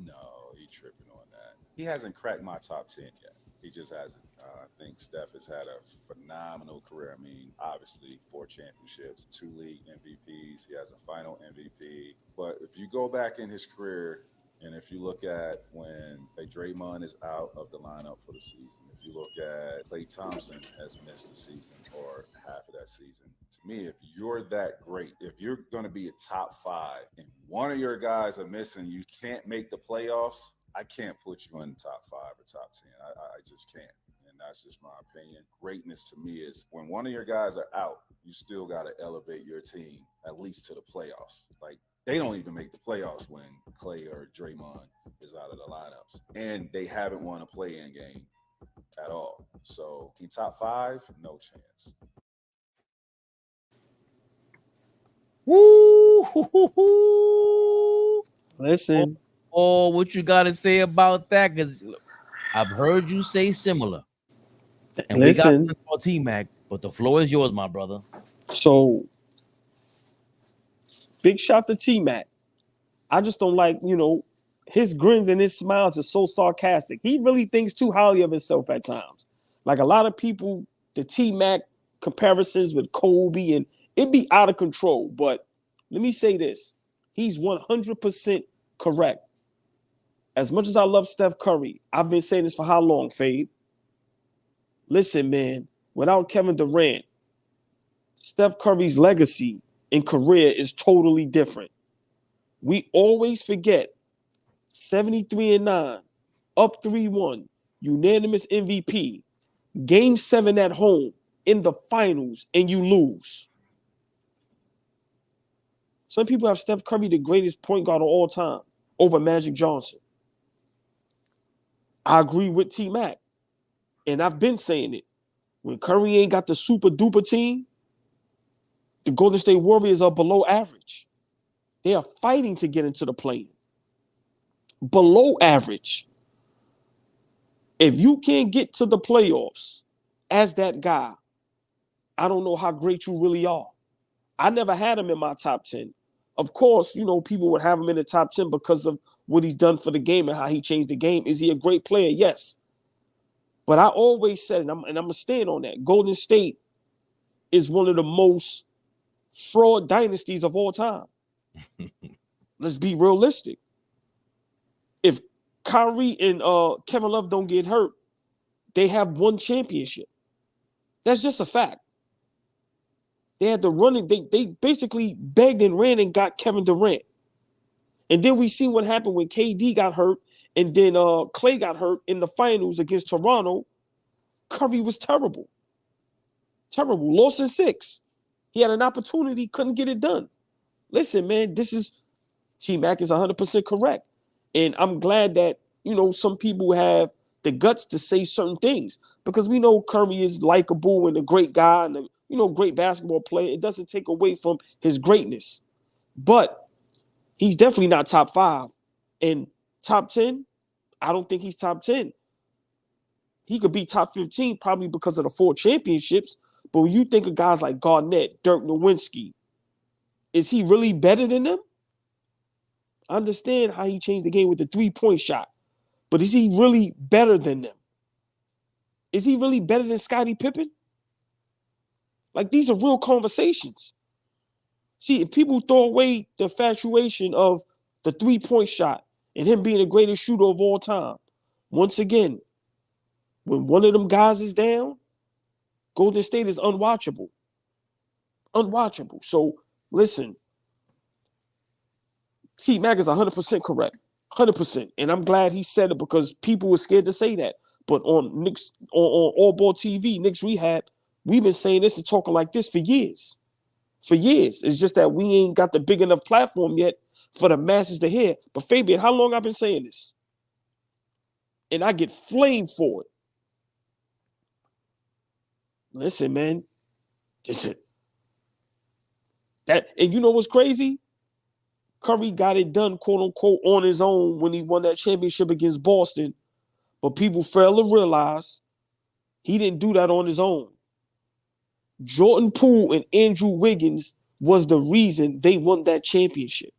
No, he tripping on that. He hasn't cracked my top 10 yet. He just hasn't. I think Steph has had a phenomenal career. I mean, obviously 4 championships, 2 league MVPs. He has a final MVP. But if you go back in his career, and if you look at when Draymond is out of the lineup for the season, if you look at Klay Thompson has missed the season or half of that season, to me, if you're that great, if you're going to be a top 5 and one of your guys are missing, you can't make the playoffs, I can't put you in the top 5 or top 10. I just can't. And that's just my opinion. Greatness to me is when one of your guys are out, you still got to elevate your team at least to the playoffs. Like, they don't even make the playoffs when Klay or Draymond is out of the lineups. And they haven't won a play-in game at all. So in top 5, no chance. Woo! Listen. Oh, what you got to say about that? Because I've heard you say similar. And listen, we got about T-Mac, but the floor is yours, my brother. So, big shout to T-Mac. I just don't like, his grins and his smiles are so sarcastic. He really thinks too highly of himself at times. Like a lot of people, the T-Mac comparisons with Kobe, and it'd be out of control. But let me say this. He's 100% correct. As much as I love Steph Curry, I've been saying this for how long, Fabe? Listen, man, without Kevin Durant, Steph Curry's legacy and career is totally different. We always forget 73-9, up 3-1, unanimous MVP, Game 7 at home in the finals, and you lose. Some people have Steph Curry the greatest point guard of all time over Magic Johnson. I agree with T-Mac. And I've been saying it. When Curry ain't got the super duper team, the Golden State Warriors are below average. They are fighting to get into the play. Below average. If you can't get to the playoffs as that guy, I don't know how great you really are. I never had him in my top 10. Of course, people would have him in the top 10 because of what he's done for the game and how he changed the game. Is he a great player? Yes. But I always said, and I'm going to stand on that, Golden State is one of the most fraud dynasties of all time. Let's be realistic. If Kyrie and Kevin Love don't get hurt, they have 1 championship. That's just a fact. They had to run it. They basically begged and ran and got Kevin Durant. And then we see what happened when KD got hurt and then Klay got hurt in the finals against Toronto. Curry was terrible. Terrible. Lost in 6. He had an opportunity, couldn't get it done. Listen, man, T-Mac is 100% correct. And I'm glad that, some people have the guts to say certain things because we know Curry is likable and a great guy and a great basketball player. It doesn't take away from his greatness. But he's definitely not top 5. And top 10, I don't think he's top 10. He could be top 15 probably because of the 4 championships. But when you think of guys like Garnett, Dirk Nowitzki, is he really better than them? I understand how he changed the game with the 3-point shot. But is he really better than them? Is he really better than Scottie Pippen? Like, these are real conversations. See, if people throw away the infatuation of the three-point shot and him being the greatest shooter of all time, once again, when one of them guys is down, Golden State is unwatchable. Unwatchable. So, listen, T-Mac is 100% correct. 100%. And I'm glad he said it because people were scared to say that. But on Knicks, on AllBall TV, Knicks Rehab, we've been saying this and talking like this for years. For years. It's just that we ain't got the big enough platform yet for the masses to hear. But Fabian, how long I've been saying this? And I get flamed for it. Listen, man. And you know what's crazy? Curry got it done, quote unquote, on his own when he won that championship against Boston. But people fail to realize he didn't do that on his own. Jordan Poole and Andrew Wiggins was the reason they won that championship,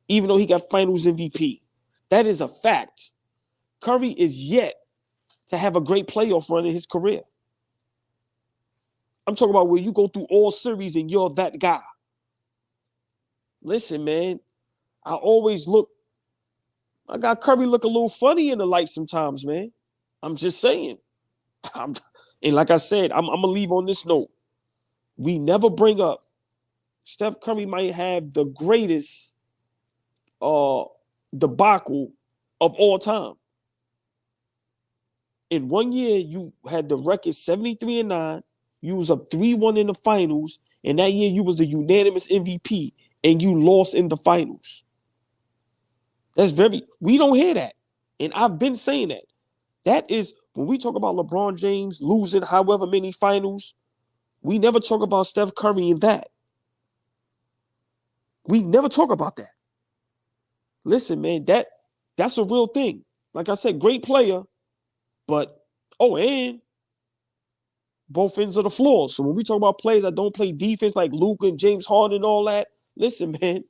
even though he got finals MVP. That is a fact. Curry is yet to have a great playoff run in his career. I'm talking about where you go through all series and you're that guy. Listen, man, I got Curry look a little funny in the light sometimes, man. I'm just saying. And like I said, I'm going to leave on this note. We never bring up Steph Curry might have the greatest debacle of all time. In 1 year, you had the record 73-9. You was up 3-1 in the finals. And that year, you was the unanimous MVP. And you lost in the finals. We don't hear that. And I've been saying that. That is, when we talk about LeBron James losing however many finals, we never talk about Steph Curry in that. We never talk about that. Listen, man, that's a real thing. Like I said, great player, but, and both ends of the floor. So when we talk about players that don't play defense like Luka and James Harden and all that, listen, man,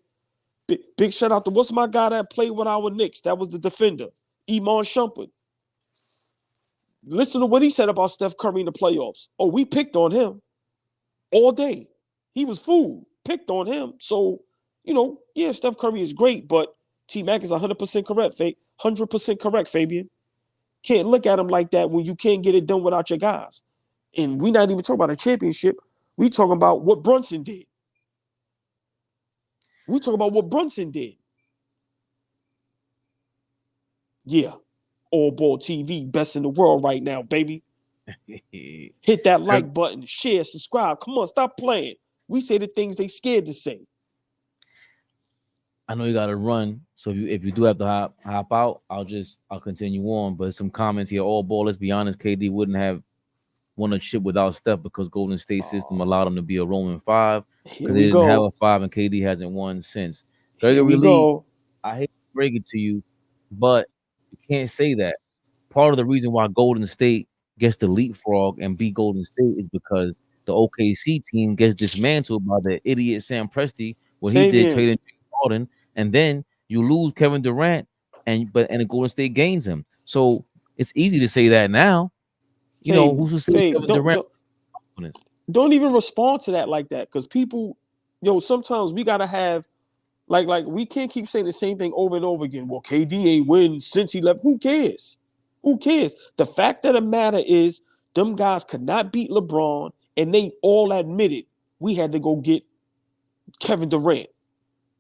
big shout out to what's my guy that played with our Knicks? That was the defender, Iman Shumpert. Listen to what he said about Steph Curry in the playoffs. Oh, we picked on him all day. He was fooled, picked on him. So, Steph Curry is great, but T-Mac is 100% correct, 100% correct, Fabian. Can't look at him like that when you can't get it done without your guys. And we're not even talking about a championship. We talking about what Brunson did. We talk about what Brunson did. Yeah. AllBall TV, best in the world right now, baby. Hit that like button, share, subscribe. Come on, stop playing. We say the things they scared to say. I know you got to run, so if you do have to hop out, I'll continue on. But some comments here. AllBall, let's be honest, KD wouldn't have won a chip without Steph because Golden State system allowed him to be a Roman 5 because they didn't have a 5 and KD hasn't won since. Gregory Lee, I hate to break it to you, but you can't say that. Part of the reason why Golden State gets the leapfrog and beat Golden State is because the OKC team gets dismantled by the idiot Sam Presti, what he did trading Harden, and then you lose Kevin Durant, and the Golden State gains him. So it's easy to say that now. Who's to say Kevin Durant? Don't even respond to that like that, because people, sometimes we gotta have like we can't keep saying the same thing over and over again. Well, KD ain't win since he left. Who cares? Who cares? The fact of the matter is, them guys could not beat LeBron, and they all admitted we had to go get Kevin Durant.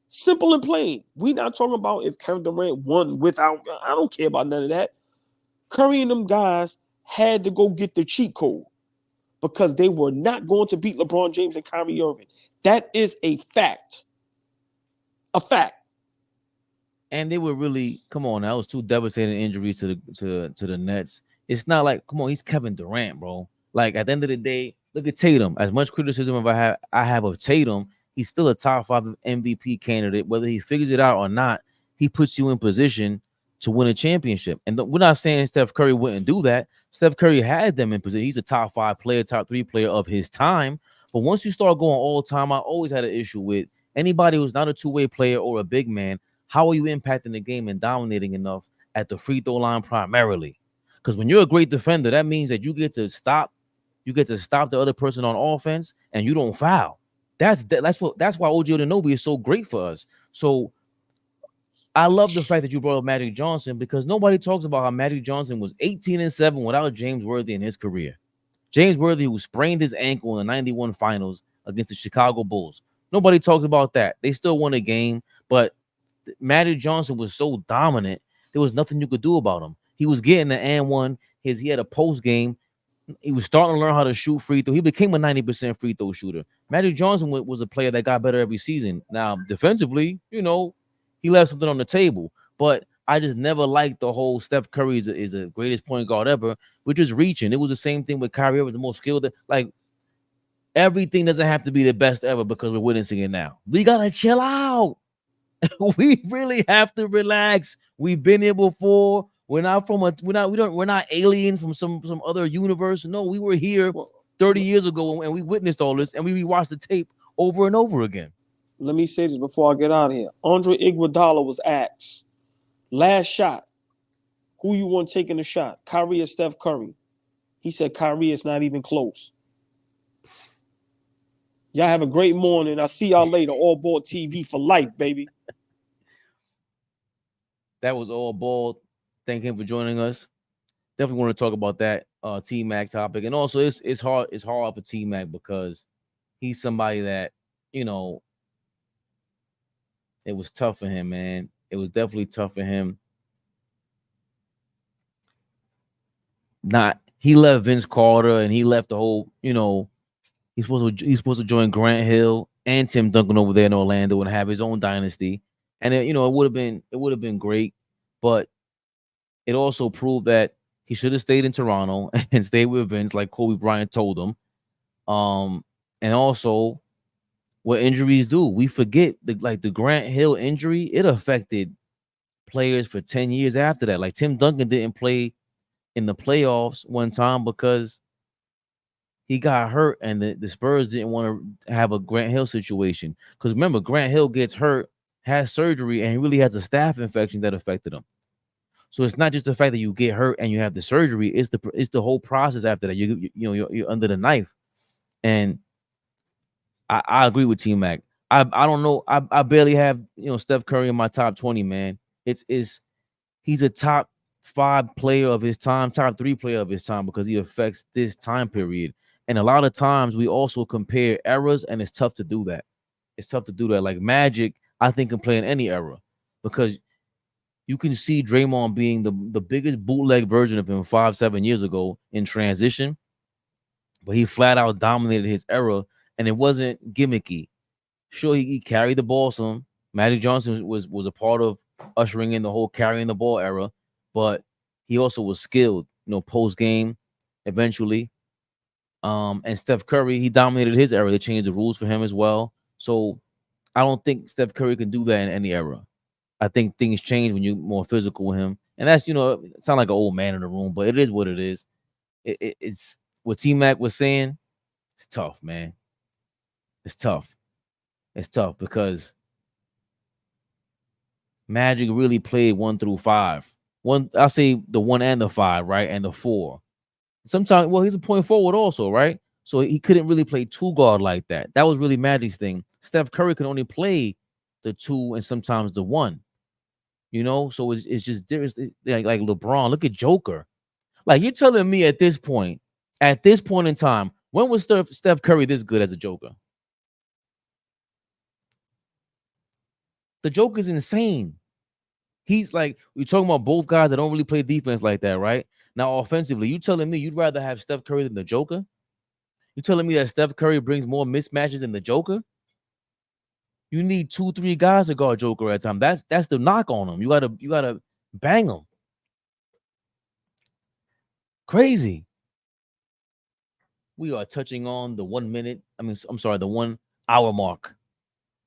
Simple and plain. We not talking about if Kevin Durant won without. I don't care about none of that. Curry and them guys had to go get the cheat code because they were not going to beat LeBron James and Kyrie Irving. That is a fact. A fact. And they were really, come on, that was two devastating injuries to the Nets. It's not like, come on, he's Kevin Durant, bro. Like, at the end of the day, look at Tatum. As much criticism as I have of Tatum, he's still a top 5 MVP candidate. Whether he figures it out or not, he puts you in position to win a championship. And we're not saying Steph Curry wouldn't do that. Steph Curry had them in position. He's a top 5 player, top 3 player of his time. But once you start going all time, I always had an issue with anybody who's not a two-way player or a big man. How are you impacting the game and dominating enough at the free throw line primarily. Because when you're a great defender, that means that you get to stop the other person on offense and you don't foul. That's why OG Anunoby is so great for us. So I love the fact that you brought up Magic Johnson, because nobody talks about how Magic Johnson was 18-7 without James Worthy in his career. James Worthy, who sprained his ankle in the 91 finals against the Chicago Bulls. Nobody talks about that. They still won a game, but Magic Johnson was so dominant, there was nothing you could do about him. He was getting the and one. He had a post game. He was starting to learn how to shoot free throw. He became a 90% free throw shooter. Magic Johnson was a player that got better every season. Now, defensively, he left something on the table. But I just never liked the whole Steph Curry is the greatest point guard ever. We're just reaching. It was the same thing with Kyrie. Was the most skilled. Like, everything doesn't have to be the best ever because we're witnessing it now. We gotta chill out. We really have to relax. We've been here before. We're not aliens from some other universe. No, we were here 30 years ago and we witnessed all this and we rewatched the tape over and over again. Let me say this before I get out of here. Andre Iguodala was asked, last shot, who you want taking the shot, Kyrie or Steph Curry? He said Kyrie is not even close. Y'all have a great morning. I'll see y'all later. AllBall TV for life, baby. That was AllBall. Thank him for joining us. Definitely want to talk about that T-Mac topic. And also it's hard for T-Mac because he's somebody that, it was tough for him, man. It was definitely tough for him. He left Vince Carter and he left the whole, he's supposed to join Grant Hill and Tim Duncan over there in Orlando and have his own dynasty. And it would have been great, but it also proved that he should have stayed in Toronto and stayed with Vince, like Kobe Bryant told him. And also, what injuries do, we forget the Grant Hill injury. It affected players for 10 years after that. Like Tim Duncan didn't play in the playoffs one time because he got hurt, and the Spurs didn't want to have a Grant Hill situation. Because remember, Grant Hill gets hurt, has surgery, and he really has a staph infection that affected him. So it's not just the fact that you get hurt and you have the surgery; it's the whole process after that. You're under the knife, and I agree with T-Mac. I don't know. I barely have Steph Curry in my top 20, man. He's a top 5 player of his time, top 3 player of his time because he affects this time period. And a lot of times we also compare eras, and it's tough to do that. It's tough to do that. Like Magic, I think can play in any era because you can see Draymond being the biggest bootleg version of him 5-7 years ago in transition, but he flat out dominated his era, and it wasn't gimmicky. Sure, he carried the ball some. Magic Johnson was a part of ushering in the whole carrying the ball era, but he also was skilled, post game eventually. And Steph Curry, he dominated his era. They changed the rules for him as well. So I don't think Steph Curry can do that in any era. I think things change when you're more physical with him. And that's, it sounds like an old man in the room, but it is what it is. It's what T-Mac was saying. It's tough, man. It's tough. It's tough because Magic really played 1 through 5. I say the 1 and the 5, right? And the 4. Sometimes, he's a point forward also, right? So he couldn't really play 2 guard like that. That was really Magic's thing. Steph Curry can only play the 2 and sometimes the 1. So it's just different. Like LeBron, look at Joker. Like, you're telling me at this point in time, when was Steph Curry this good as a Joker? The Joker's insane. He's like, we're talking about both guys that don't really play defense like that, right? Now, offensively, you telling me you'd rather have Steph Curry than the Joker? You telling me that Steph Curry brings more mismatches than the Joker? You need 2-3 guys to guard Joker at a time. That's the knock on him. You gotta bang him. Crazy. We are touching on the 1 minute. The 1 hour mark.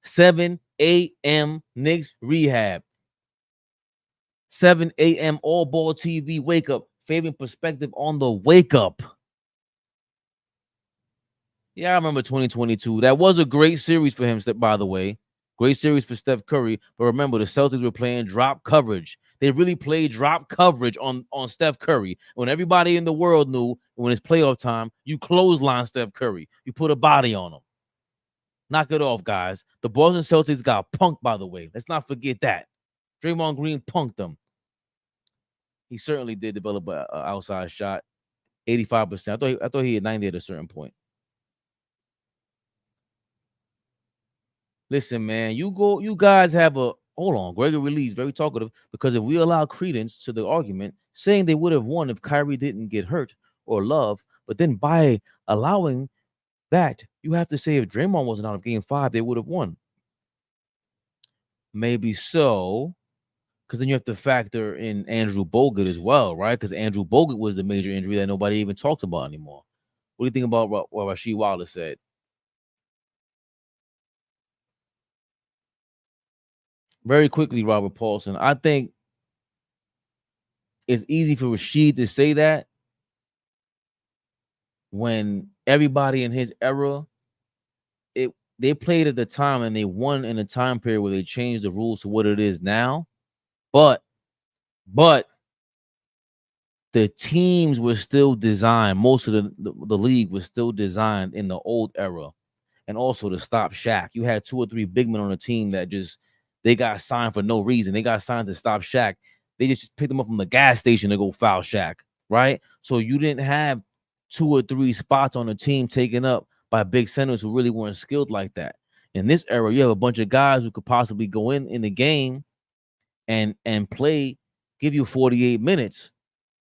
7 a.m. Knicks Rehab. 7 a.m. AllBall TV wake up. Fabian PerspecTV on the wake up. Yeah, I remember 2022. That was a great series for him, by the way. Great series for Steph Curry. But remember, the Celtics were playing drop coverage. They really played drop coverage on Steph Curry. When everybody in the world knew when it's playoff time, you clothesline Steph Curry. You put a body on him. Knock it off, guys. The Boston Celtics got punked, by the way. Let's not forget that. Draymond Green punked them. He certainly did develop an outside shot. 85%. I thought he had 90 at a certain point. Listen, man, you guys have a hold on. Gregory Lee's very talkative because if we allow credence to the argument saying they would have won if Kyrie didn't get hurt or Love, but then by allowing that, you have to say if Draymond wasn't out of game 5, they would have won. Maybe so, because then you have to factor in Andrew Bogut as well, right? Because Andrew Bogut was the major injury that nobody even talks about anymore. What do you think about what Rasheed Wallace said? Very quickly, Robert Paulson. I think it's easy for Rasheed to say that when everybody in his era, they played at the time and they won in a time period where they changed the rules to what it is now. But the teams were still designed. Most of the league was still designed in the old era, and also to stop Shaq. You had 2 or 3 big men on the team that they got signed for no reason. They got signed to stop Shaq. They just picked them up from the gas station to go foul Shaq, right? So you didn't have 2 or 3 spots on the team taken up by big centers who really weren't skilled like that. In this era, you have a bunch of guys who could possibly go in the game and play, give you 48 minutes.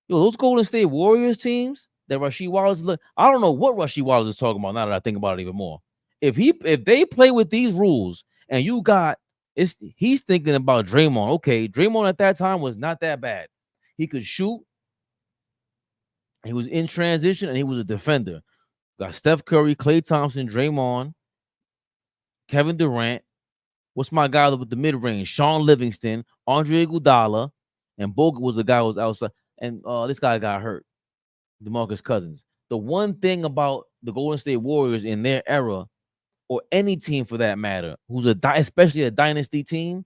Yo, those Golden State Warriors teams that Rasheed Wallace I don't know what Rasheed Wallace is talking about now that I think about it even more. If they play with these rules and he's thinking about Draymond. Okay, Draymond at that time was not that bad. He could shoot. He was in transition and he was a defender. Got Steph Curry, Klay Thompson, Draymond, Kevin Durant. What's my guy with the mid-range? Sean Livingston, Andre Iguodala, and Bogut was the guy who was outside. And this guy got hurt, DeMarcus Cousins. The one thing about the Golden State Warriors in their era, or any team for that matter, especially a dynasty team,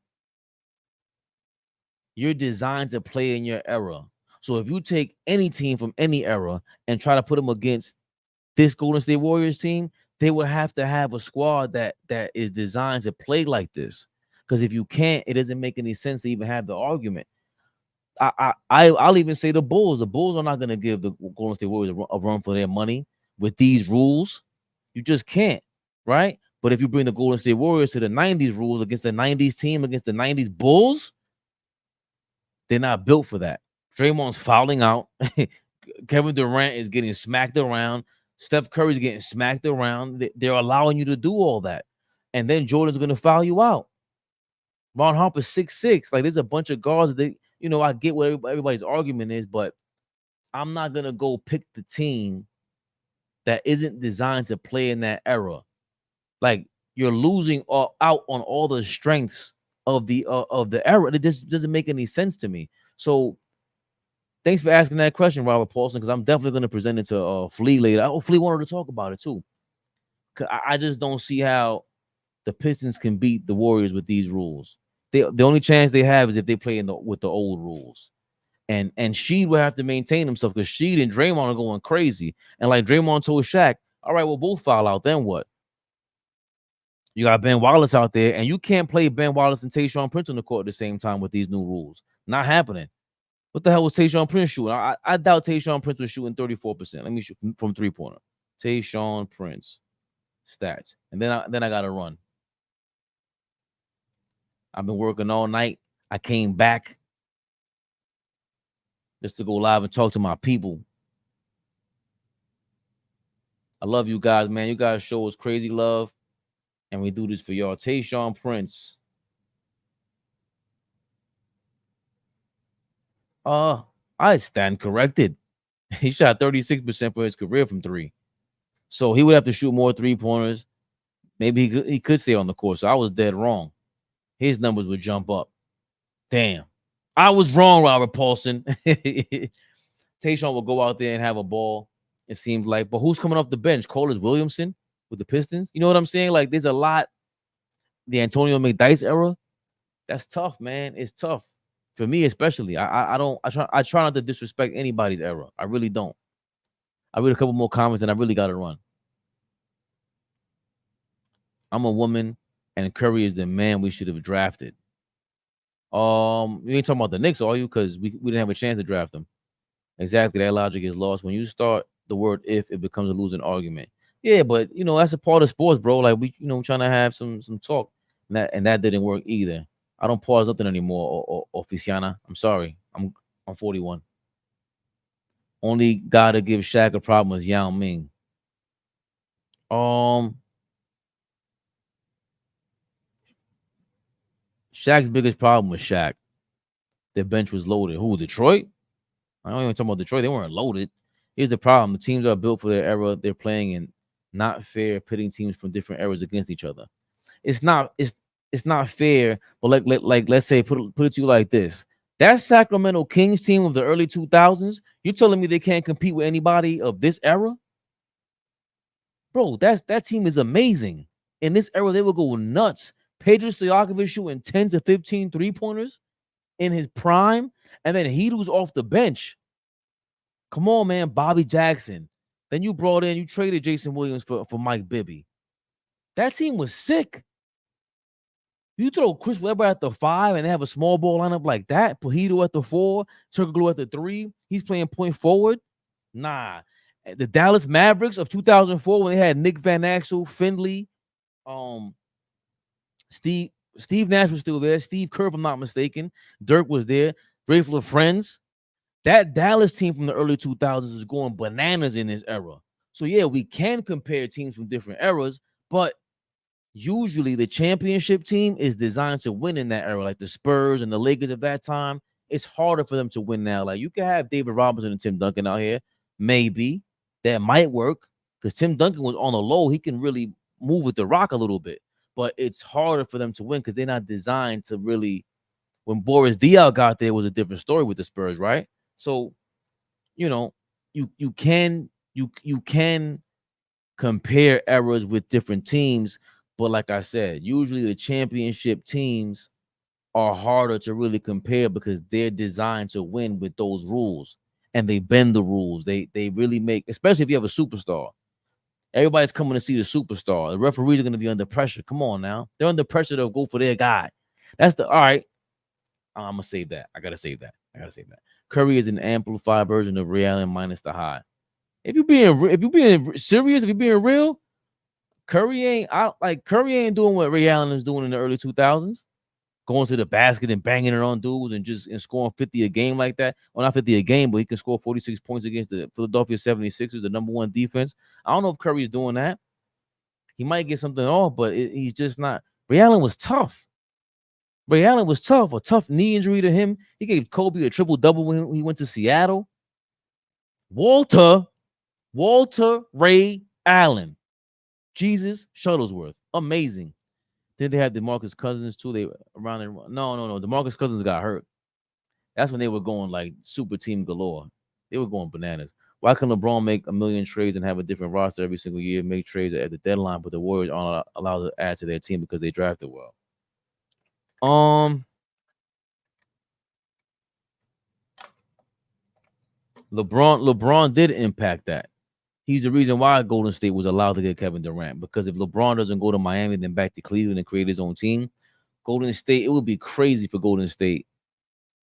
you're designed to play in your era. So if you take any team from any era and try to put them against this Golden State Warriors team, they would have to have a squad that is designed to play like this. Because if you can't, it doesn't make any sense to even have the argument. I'll even say the Bulls. The Bulls are not going to give the Golden State Warriors a run for their money with these rules. You just can't, right? But if you bring the Golden State Warriors to the 90s rules against the 90s team, against the 90s Bulls, they're not built for that. Draymond's fouling out. Kevin Durant is getting smacked around. Steph Curry's getting smacked around. They're allowing you to do all that. And then Jordan's going to foul you out. Ron Harper's 6'6". Like, there's a bunch of guards that, I get what everybody's argument is, but I'm not going to go pick the team that isn't designed to play in that era. Like, you're losing out on all the strengths of the era. It just doesn't make any sense to me. So thanks for asking that question, Robert Paulson, because I'm definitely going to present it to Flea later. Flea wanted to talk about it too. I just don't see how the Pistons can beat the Warriors with these rules. The only chance they have is if they play with the old rules. And Sheed will have to maintain himself because Sheed and Draymond are going crazy. And like Draymond told Shaq, all right, we'll both foul out. Then what? You got Ben Wallace out there, and you can't play Ben Wallace and Tayshaun Prince on the court at the same time with these new rules. Not happening. What the hell was Tayshaun Prince shooting? I doubt Tayshaun Prince was shooting 34%. Let me shoot from three-pointer. Tayshaun Prince stats. And then I got to run. I've been working all night. I came back just to go live and talk to my people. I love you guys, man. You guys show us crazy love, and we do this for y'all. Tayshaun Prince. I stand corrected. He shot 36% for his career from 3. So he would have to shoot more 3-pointers. Maybe he could stay on the court. So I was dead wrong. His numbers would jump up. Damn. I was wrong, Robert Paulson. Tayshaun will go out there and have a ball, it seems like. But who's coming off the bench? Collis Williamson with the Pistons? You know what I'm saying? Like, there's a lot the Antonio McDyess era, that's tough, man. It's tough for me, especially. I try not to disrespect anybody's era. I really don't. I read a couple more comments and I really got to run. I'm a woman, and Curry is the man we should have drafted. You ain't talking about the Knicks, are you? Because we didn't have a chance to draft them. Exactly, that logic is lost. When you start the word if, it becomes a losing argument. Yeah, but that's a part of sports, bro. Like we, trying to have some talk, and that didn't work either. I don't pause nothing anymore, or Oficiana. I'm sorry. I'm 41. Only guy to give Shaq a problem is Yao Ming. Shaq's biggest problem was Shaq. Their bench was loaded. Who, Detroit? I don't even talk about Detroit. They weren't loaded. Here's the problem. The teams are built for their era. They're playing in not fair, pitting teams from different eras against each other. It's not fair, but let's say put it to you like this. That Sacramento Kings team of the early 2000s, you're telling me they can't compete with anybody of this era? Bro, that team is amazing. In this era, they would go nuts. Pedro Stojakovic shooting 10 to 15 three-pointers in his prime, and then Hedo's off the bench. Come on, man, Bobby Jackson. Then you traded Jason Williams for Mike Bibby. That team was sick. You throw Chris Webber at the 5 and they have a small ball lineup like that. Pajito at the 4, Turkoglu at the 3. He's playing point forward. Nah. The Dallas Mavericks of 2004 when they had Nick Van Exel, Finley, Steve Nash was still there. Steve Kerr, if I'm not mistaken. Dirk was there. Grateful Friends. That Dallas team from the early 2000s is going bananas in this era. So, yeah, we can compare teams from different eras, but usually the championship team is designed to win in that era, like the Spurs and the Lakers of that time. It's harder for them to win now. Like, you can have David Robinson and Tim Duncan out here. Maybe. That might work because Tim Duncan was on the low. He can really move with the rock a little bit. But it's harder for them to win because they're not designed to really. When Boris Diaw got there, it was a different story with the Spurs, right? So, you can compare eras with different teams, but like I said, usually the championship teams are harder to really compare because they're designed to win with those rules, and they bend the rules. They really make, especially if you have a superstar. Everybody's coming to see the superstar. The referees are going to be under pressure. Come on now. They're under pressure to go for their guy. All right. I'm going to save that. I got to save that. Curry is an amplified version of Ray Allen minus the high. If you're being serious, if you're being real, Curry ain't doing what Ray Allen is doing in the early 2000s. Going to the basket and banging it on dudes and scoring 50 a game like that. Well, not 50 a game, but he can score 46 points against the Philadelphia 76ers, the number 1 defense. I don't know if Curry's doing that. He might get something off, but he's just not. Ray Allen was tough. A tough knee injury to him. He gave Kobe a triple-double when he went to Seattle. Walter Ray Allen. Jesus Shuttlesworth. Amazing. Then they had DeMarcus Cousins too. They around there. No. DeMarcus Cousins got hurt. That's when they were going like super team galore. They were going bananas. Why can LeBron make a million trades and have a different roster every single year, make trades at the deadline, but the Warriors aren't allowed to add to their team because they drafted well? LeBron did impact that. He's the reason why Golden State was allowed to get Kevin Durant, because if LeBron doesn't go to Miami, then back to Cleveland and create his own team, Golden State, it would be crazy for Golden State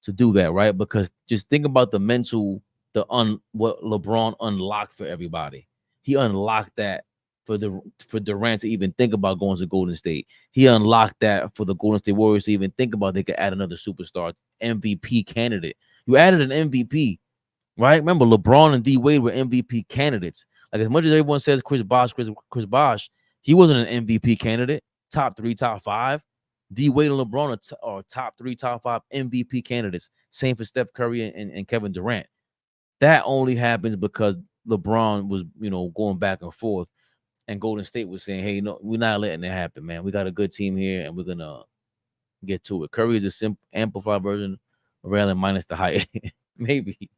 to do that, right? Because just think about the mental, what LeBron unlocked for everybody. He unlocked that for Durant to even think about going to Golden State. He unlocked that for the Golden State Warriors to even think about they could add another superstar MVP candidate. You added an MVP, right? Remember, LeBron and D Wade were MVP candidates. Like, as much as everyone says Chris Bosh, he wasn't an MVP candidate. Top 3, top 5. D Wade and LeBron are top 3, top 5 MVP candidates. Same for Steph Curry and Kevin Durant. That only happens because LeBron was, going back and forth, and Golden State was saying, "Hey, no, we're not letting it happen, man. We got a good team here, and we're gonna get to it." Curry is a simple amplified version of Ray Allen minus the height, maybe,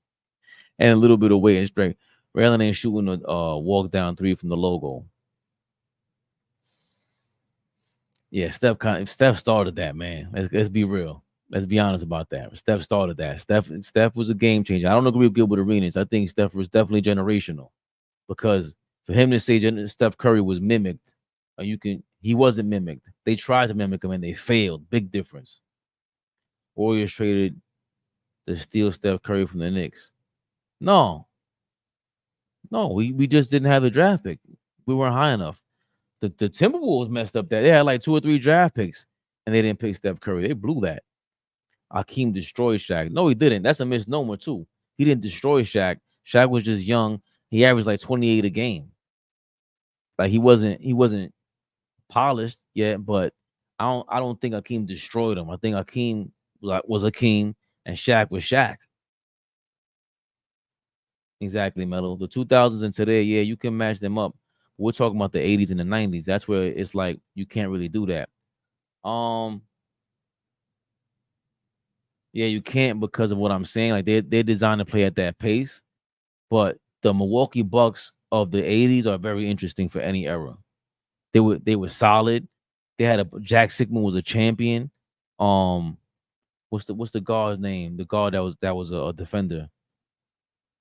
and a little bit of weight and strength. Ray Allen ain't shooting a walk down 3 from the logo. Yeah, Steph started that, man. Let's be real. Let's be honest about that. Steph started that. Steph was a game changer. I don't agree with Gilbert Arenas. I think Steph was definitely generational because for him to say Steph Curry was mimicked, he wasn't mimicked. They tried to mimic him and they failed. Big difference. Warriors traded to steal Steph Curry from the Knicks. No, we just didn't have the draft pick. We weren't high enough. The Timberwolves messed up that. They had like 2 or 3 draft picks and they didn't pick Steph Curry. They blew that. Akeem destroyed Shaq. No, he didn't. That's a misnomer too. He didn't destroy Shaq. Shaq was just young. He averaged like 28 a game. Like he wasn't polished yet, but I don't think Akeem destroyed him. I think Akeem was Akeem and Shaq was Shaq. Exactly, Melo. The 2000s and today, yeah, you can match them up. We're talking about the 80s and the 90s. That's where it's like you can't really do that. Yeah, you can't because of what I'm saying. Like they're designed to play at that pace. But the Milwaukee Bucks of the 80s are very interesting for any era. They were solid. They had Jack Sigmund was a champion. What's the guard's name? The guard that was a defender.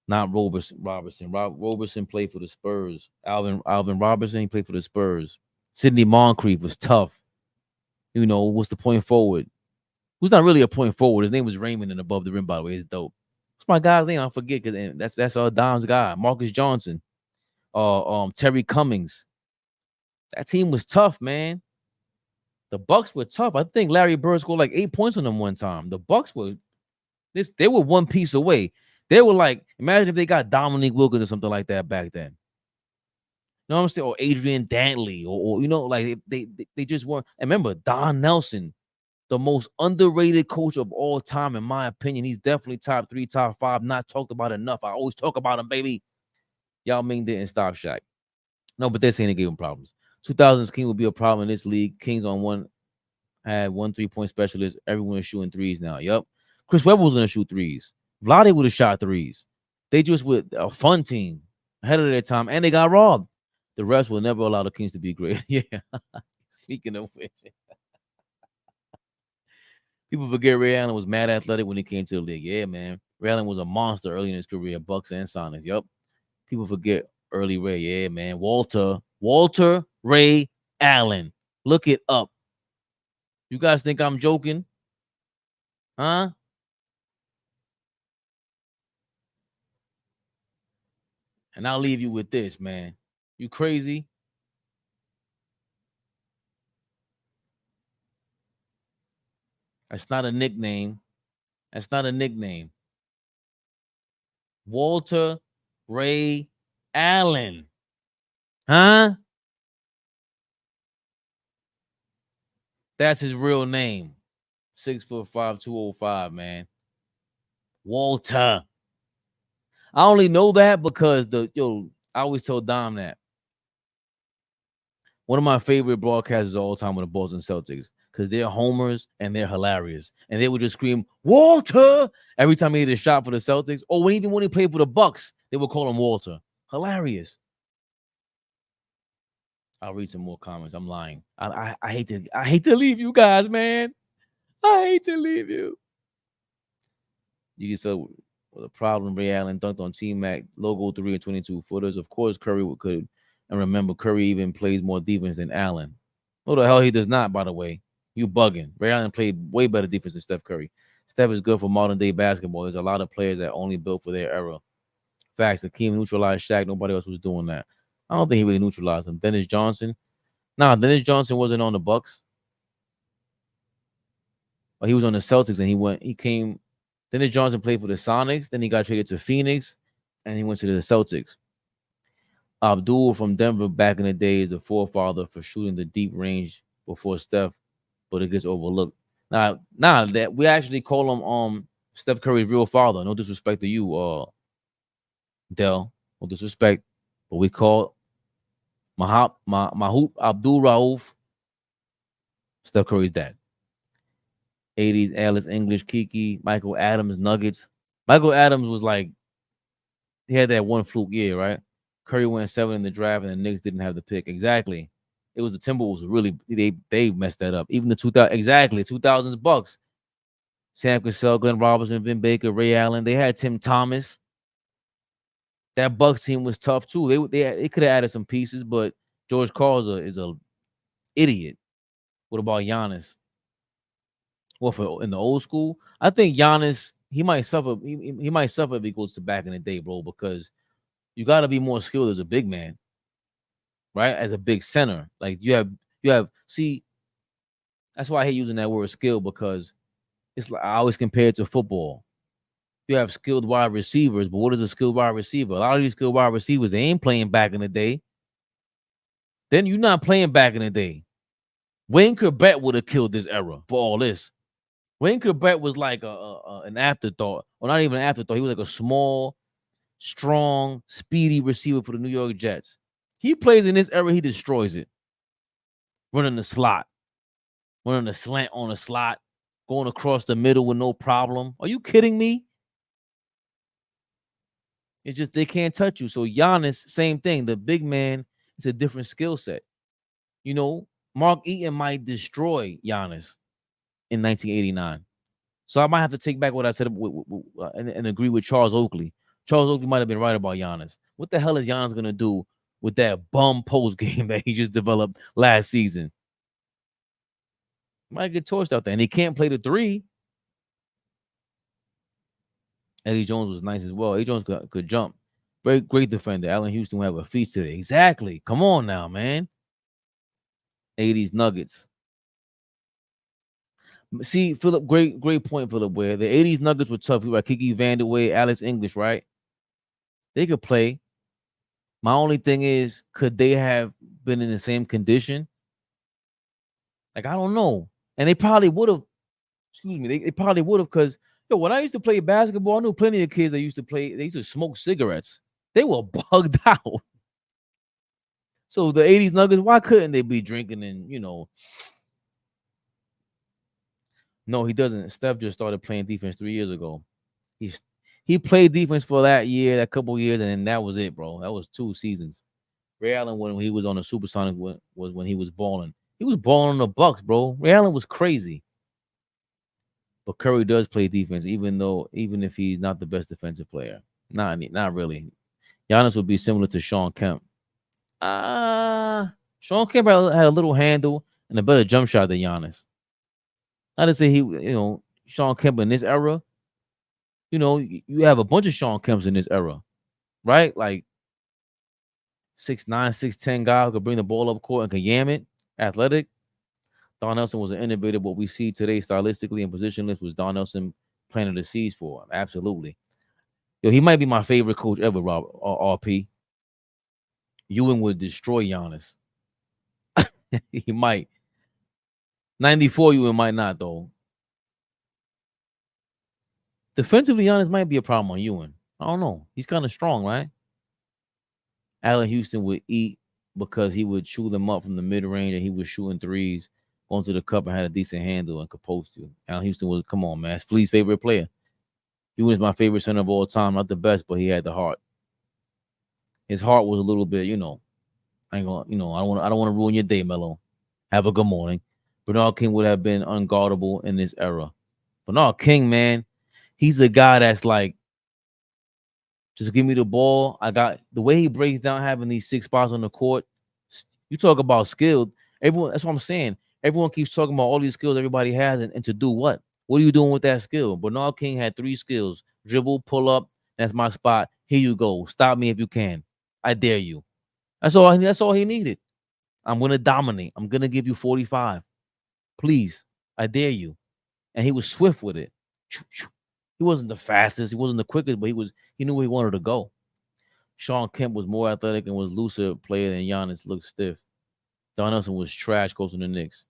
Not Roberson. Roberson played for the Spurs. Alvin Robertson, he played for the Spurs. Sidney Moncrief was tough. You know, what's the point forward? Who's not really a point forward. His name was Raymond and above the rim, by the way. It's dope. What's my guy's name? I forget because that's Dom's guy. Marcus Johnson. Terry Cummings. That team was tough, man. The Bucks were tough. I think Larry Bird scored like 8 points on them one time. The Bucks were they were one piece away. They were like, imagine if they got Dominique Wilkins or something like that back then. You know what I'm saying? Or Adrian Dantley, or you know, like they just weren't. And remember, Don Nelson, the most underrated coach of all time, in my opinion. He's definitely top 3, top 5, not talked about enough. I always talk about him, baby. Yao Ming didn't stop Shaq. No, but they're saying they gave him problems. 2000s King will be a problem in this league. Kings had 1 3-point specialist. Everyone is shooting threes now. Yep. Chris Webber was going to shoot threes. Vlade would have shot threes. They just were a fun team ahead of their time, and they got robbed. The refs will never allow the Kings to be great. Yeah. Speaking of which, people forget Ray Allen was mad athletic when he came to the league. Yeah, man. Ray Allen was a monster early in his career, Bucks and Sonics. Yup. People forget early Ray. Yeah, man. Walter Ray Allen. Look it up. You guys think I'm joking? Huh? And I'll leave you with this, man. You crazy? That's not a nickname. That's not a nickname. Walter Ray Allen. Huh? That's his real name. 6'5", 205, man. Walter. I only know that because I always tell Dom that. One of my favorite broadcasters of all time were the Boston Celtics because they're homers and they're hilarious. And they would just scream, Walter, every time he hit a shot for the Celtics. Or even when he played for the Bucks, they would call him Walter. Hilarious. I'll read some more comments. I'm lying. I hate to leave you guys, man. I hate to leave you. You can tell the problem. Ray Allen dunked on T-Mac logo 3 and 22 footers. Of course, Curry could. And remember, Curry even plays more defense than Allen. No, the hell he does not, by the way. You bugging. Ray Allen played way better defense than Steph Curry. Steph is good for modern day basketball. There's a lot of players that only built for their era. Facts. Hakeem neutralized Shaq. Nobody else was doing that. I don't think he really neutralized him. Dennis Johnson. Nah, Dennis Johnson wasn't on the Bucks. But he was on the Celtics and he came. Dennis Johnson played for the Sonics. Then he got traded to Phoenix and he went to the Celtics. Abdul from Denver back in the day is the forefather for shooting the deep range before Steph, but it gets overlooked. Now that we actually call him Steph Curry's real father. No disrespect to you, Dell. No disrespect, but we call Mahoop Abdul Rauf Steph Curry's dad. 80s Alice English Kiki, Michael Adams Nuggets. Michael Adams was like, he had that one fluke year, right? Curry went 7 in the draft and the Knicks didn't have the pick. Exactly. It was the Timberwolves really they messed that up. Even the 2000s Bucks. Sam Cassell, Glenn Robinson, Vin Baker, Ray Allen. They had Tim Thomas. That Bucks team was tough too. They could have added some pieces, but George Karl is a idiot. What about Giannis? Well, for in the old school, I think Giannis he might suffer. He might suffer if he goes to back in the day, bro, because you got to be more skilled as a big man, right? As a big center, like you have. See, that's why I hate using that word skill because it's like I always compare it to football. You have skilled wide receivers, but what is a skilled wide receiver? A lot of these skilled wide receivers, they ain't playing back in the day. Then you're not playing back in the day. Wayne Corbett would have killed this era for all this. Wayne Corbett was like an afterthought, or not even an afterthought. He was like a small, strong, speedy receiver for the New York Jets. He plays in this era, he destroys it. Running the slot, running the slant on the slot, going across the middle with no problem. Are you kidding me? It's just they can't touch you. So Giannis, same thing. The big man is a different skill set. You know, Mark Eaton might destroy Giannis in 1989. So I might have to take back what I said and agree with Charles Oakley. Charles Oakley might have been right about Giannis. What the hell is Giannis going to do with that bum post game that he just developed last season? Might get torched out there. And he can't play the three. Eddie Jones was nice as well. Eddie Jones could jump. Great defender. Allen Houston will have a feast today. Exactly. Come on now, man. 80s Nuggets. See, Philip, great point, Philip, where the 80s Nuggets were tough. You were Kiki Vandeweghe, Alex English, right? They could play. My only thing is, could they have been in the same condition? Like, I don't know. And they probably would have, excuse me, they probably would have, because when I used to play basketball, I knew plenty of kids that used to play, they used to smoke cigarettes. They were bugged out. So the 80s Nuggets, why couldn't they be drinking and, No, he doesn't. Steph just started playing defense 3 years ago. He played defense for that year, that couple years, and then that was it, bro. That was 2 seasons. Ray Allen, when he was on the Supersonics, was when he was balling. He was balling on the Bucks, bro. Ray Allen was crazy. But Curry does play defense, even if he's not the best defensive player. Not really. Giannis would be similar to Shawn Kemp. Shawn Kemp had a little handle and a better jump shot than Giannis. Not to say Shawn Kemp in this era, you have a bunch of Shawn Kemps in this era, right? Like 6'9", 6'10" guy who could bring the ball up court and could yam it, athletic. Don Nelson was an innovator. What we see today stylistically and positionless was Don Nelson planted the seeds for him. Absolutely. He might be my favorite coach ever, Rob, RP. Ewing would destroy Giannis. He might. 94 Ewing might not, though. Defensively, Giannis might be a problem on Ewing. I don't know. He's kind of strong, right? Allen Houston would eat because he would chew them up from the mid-range and he was shooting threes, going to the cup and had a decent handle and could post you. Allen Houston was, come on, man. It's Flea's favorite player. Ewing is my favorite center of all time. Not the best, but he had the heart. His heart was a little bit, I ain't gonna, I don't want to ruin your day, Melo. Have a good morning. Bernard King would have been unguardable in this era. Bernard King, man, he's a guy that's like, just give me the ball. I got the way he breaks down having these 6 spots on the court. You talk about skilled. Everyone, that's what I'm saying. Everyone keeps talking about all these skills everybody has and to do what? What are you doing with that skill? Bernard King had 3 skills. Dribble, pull up. That's my spot. Here you go. Stop me if you can. I dare you. That's all he needed. I'm going to dominate. I'm going to give you 45. Please. I dare you. And he was swift with it. He wasn't the fastest. He wasn't the quickest, but he knew where he wanted to go. Shawn Kemp was more athletic and was looser player than Giannis. Looked stiff. Don Nelson was trash coaching the Knicks.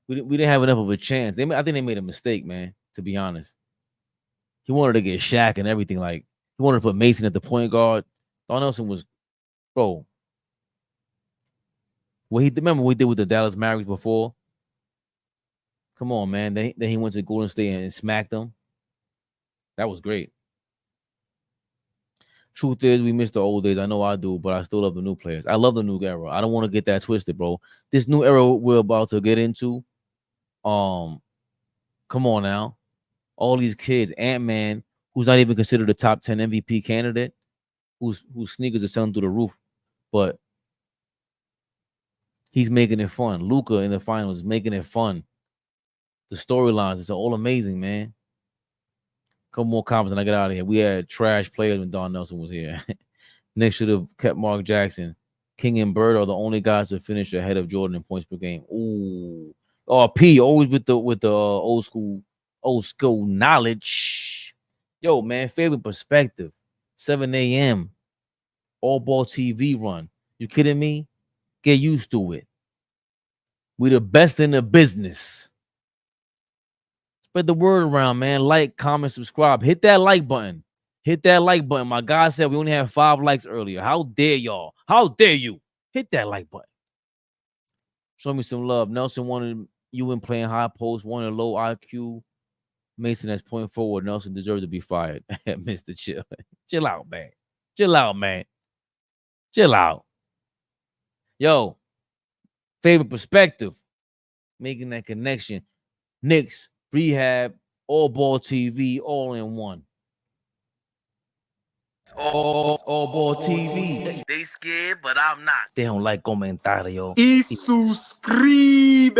We didn't have enough of a chance. I think they made a mistake, man, to be honest. He wanted to get Shaq and everything. Like, he wanted to put Mason at the point guard. Don Nelson was, bro. Remember what he did with the Dallas Mavericks before? Come on, man. Then he went to Golden State and smacked them. That was great. Truth is, we miss the old days. I know I do, but I still love the new players. I love the new era. I don't want to get that twisted, bro. This new era we're about to get into, come on now. All these kids, Ant-Man, who's not even considered a top 10 MVP candidate, whose sneakers are selling through the roof, but he's making it fun. Luka in the finals is making it fun. The storylines, it's all amazing, man. Couple more comments and I get out of here. We had trash players when Don Nelson was here. Knicks should have kept Mark Jackson. King and Bird are the only guys to finish ahead of Jordan in points per game. Ooh. Oh, P, always with the old school knowledge. Yo, man, Fabian Perspective. 7 a.m. AllBall TV run. You kidding me? Get used to it. We the best in the business. Spread the word around, man. Like, comment, subscribe. Hit that like button. Hit that like button. My guy said we only had 5 likes earlier. How dare y'all? How dare you? Hit that like button. Show me some love. Nelson wanted you in playing high post, wanted low IQ. Mason has point forward. Nelson deserves to be fired. Mr. Chill. Chill out, man. Chill out, man. Chill out. Yo, Fabian Perspective. Making that connection. Knicks Rehab, AllBall TV, all in one. AllBall TV. They scared, but I'm not. They don't like comentario. Y suscribe.